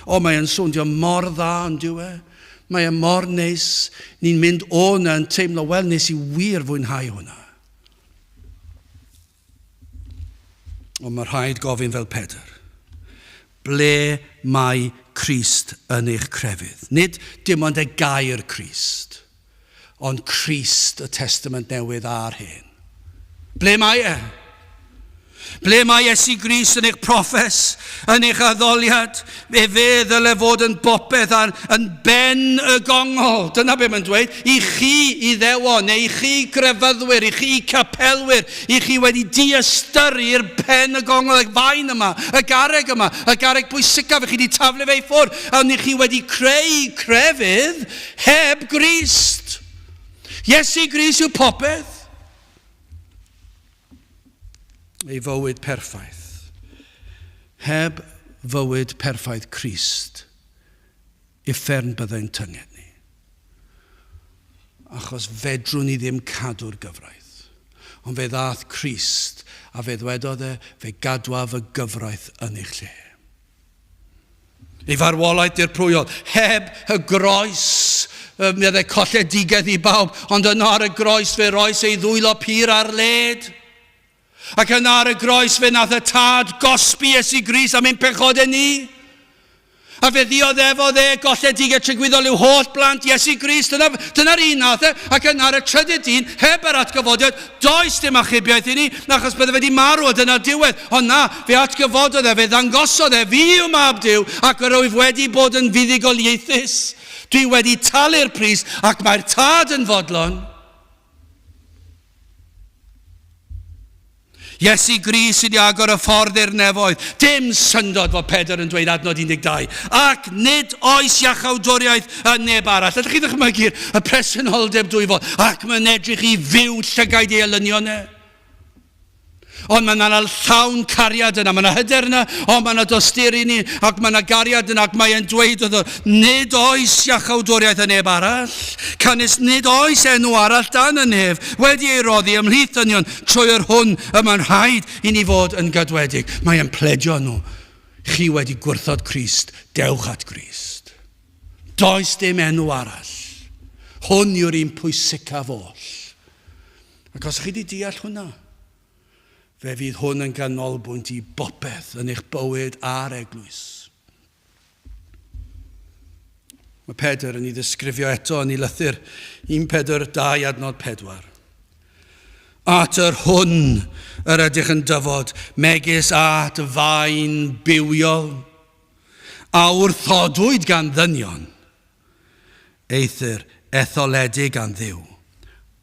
Speaker 1: O, mae'n swndio mor dda yn diwe. Mae'n mor neis. Ni'n mynd o'na yn teimlo, wel, nes i wir fwynhau hwnna. Ond mae rhaid gofyn fel Pedr. Ble mae Crist yn eich crefydd? Nid dim ond y gair Crist, ond Crist y Testament Newydd a'r Hen. Ble mae e? Ble mae Iesu Grist yn eich proffes, yn eich addoliad, fe ddyle fod yn bopeth yn ben y gongol. Dyna be mae'n dweud. I chi Iddewon, neu i chi grefyddwyr, i chi capelwyr, i chi wedi diastyru'r ben y gongol, y fain yma, y garreg bwysicaf, i chi wedi taflu fe i ffwrdd, ond i chi wedi creu crefydd heb Grist. Iesu Grist yw popeth. Ei fywyd perffaith. Heb fywyd perffaith Crist, uffern byddai'n tynged ni. Achos fedrwn ni ddim cadw'r gyfraith. Ond fe ddath Crist, a fe ddwedodd fe gadwaf y gyfraith yn eich lle. Ei farwolaeth i'r prwyol, heb y groes, meddai colledigaeth i bawb, ond yna ar y groes fe roes ei ddwylo pur ar led. Ac yna ar y groes fe nath y tad gosbi Iesu Grist am ein pechod ni. A fe ddioddefodd golledigaeth trigwyddol yw holl blant Iesu Grist. Dyna'r un nath ac yna ar y trydydd un, heb yr atgyfodiad, does dim achubiaeth i ni, achos bydde fe di marw, dyna diwedd. Ond na, fe atgyfododd fe ddangosodd fi yw mab Duw, ac rwyf wedi bod yn fuddugoliaethus. Dwi wedi talu'r pris, ac mae'r tad yn fodlon. Iesu Grist sydd wedi agor y ffordd i'r nefoedd. Dim syndod fod Pedr yn dweud adnod 12. Ac nid oes iachawdwriaeth yn neb arall. Ydych chi ddychmygu'r y presenoldeb dwy fod. Ac mae'n edrych i fyw llygaid ei elynion e. Ond mae yna llawn cariad yna, mae yna hyder yna, ond mae yna dosturi ni, ac mae yna gariad yna, ac mae'n dweud iddo, nid oes iachawdwriaeth y neb arall, canys nid oes enw arall dan y nef, wedi ei roddi ymhlith dynion, trwy'r hwn y mae'n rhaid i ni fod yn gadwedig. Mae'n pledio nhw, chi wedi gwrthod Crist, dewch at Crist. Does dim enw arall. Hwn yw'r un pwysicaf oll. Ac os chi wedi deall hwnna, fe fydd hwn yn ganolbwynt i bopeth yn eich bywyd a'r eglwys. Mae Pedr yn ei ddisgrifio eto yn ei lythyr 1:4 adnod 4. At yr hwn yr ydych yn dyfod, megis at fain bywiol, a wrthodwyd gan ddynion, eithir etholedig gan Dduw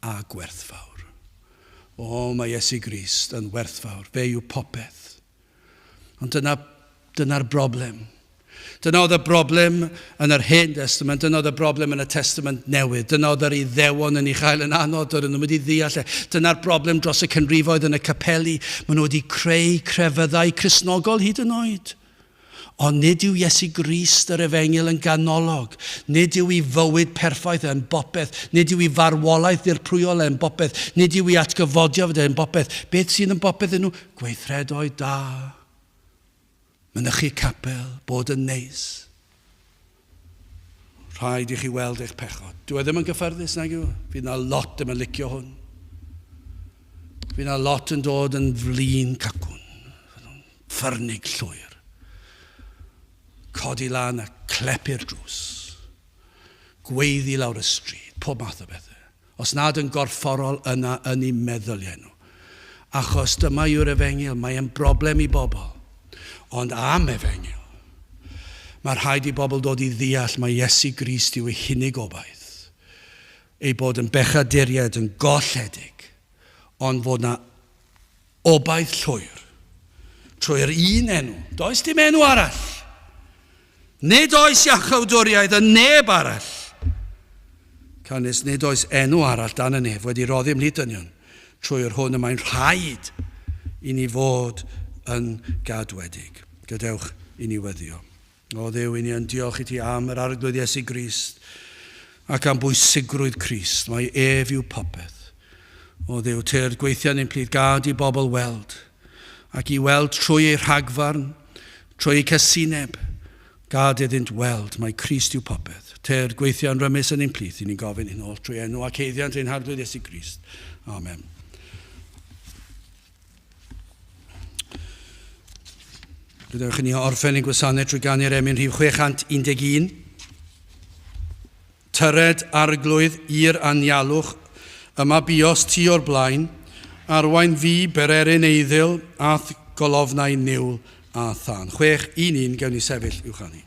Speaker 1: a gwerthfawr. O, mae Iesu Grist yn werthfawr. Fe yw popeth. Ond dyna'r broblem. Dyna oedd y broblem yn yr Hen Testament, dyna oedd y broblem yn y Testament Newydd. Dyna oedd yr Iddewon yn ei chael yn anodd, oedden nhw wedi ddeall. Dyna'r broblem dros y cynrifoedd yn y capeli. Maen nhw wedi creu crefyddau Cristnogol hyd yn oed. Ond nid yw Iesu Grist yr Efengyl yn ganolog. Nid yw ei fywyd perffaith yn bopeth. Nid yw ei farwolaeth dirprwyol yn bopeth. Nid yw ei atgyfodiad yn bopeth. Beth sy'n yn bopeth yn nhw? Gweithredoedd da. Mynychu capel, bod yn neis. Rhaid i chi weld eich pechod. Dwi ddim yn gyffyrddus nag yw. Fydd na lot yn licio hwn. Fydd na lot yn dod yn flin cacwn. Ffyrnig llwyr. Codi lan a clepu'r drws. Gweiddi lawr y stryd, pob math o bethau. Os nad yn gorfforol yna yn ei meddyliau nhw. Achos dyma yw'r Efengyl, mae'n broblem i bobl. Ond am Efengyl, mae'r rhaid i bobl dod i ddeall mae Iesu Grist yw ei hunig obaith. Ei bod yn bechaduriad yn golledig, ond fod na obaith llwyr. Trwy'r un enw. Does dim enw arall. Nid oes iachawdwriaeth y neb arall. Canys nid oes enw arall dan y nef wedi roddi ymhlith dynion. Trwy'r hwn y mae'n rhaid i ni fod yn gadwedig. Gadewch i ni weddio. O Dduw, i ni yn diolch i ti am yr arglwydd Iesu Grist ac am bwysigrwydd Crist. Mae ef yw popeth. O Dduw, te'r gweithiau ni'n plith gad i bobl weld ac i weld trwy ei rhagfarn, trwy ei casineb, gad iddynt weld, mae Crist yw popeth. Te'r gweithiau'n rymus yn ein plith, i ni'n gofyn hyn ôl trwy enw ac heiddiant ein harglwydd Iesu Grist. Amen. Rydych ni orffen ein gwasanaeth trwy ganu'r emyn rhif 611. Tyred arglwydd i'r anialwch, yma bios tu o'r blaen, arwain fi bererin eiddil, ath golofnau niwl a than. 611 gawn ni sefyll uwch ni.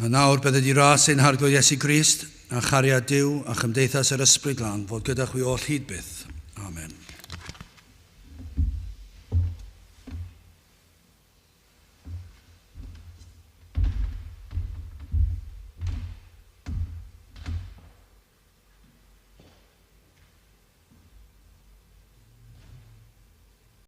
Speaker 1: A nawr bydde di ras ein harglwydd Iesu Grist, a chariad Duw a chymdeithas yr ysbryd lan, fod gyda chwi all hyd byth.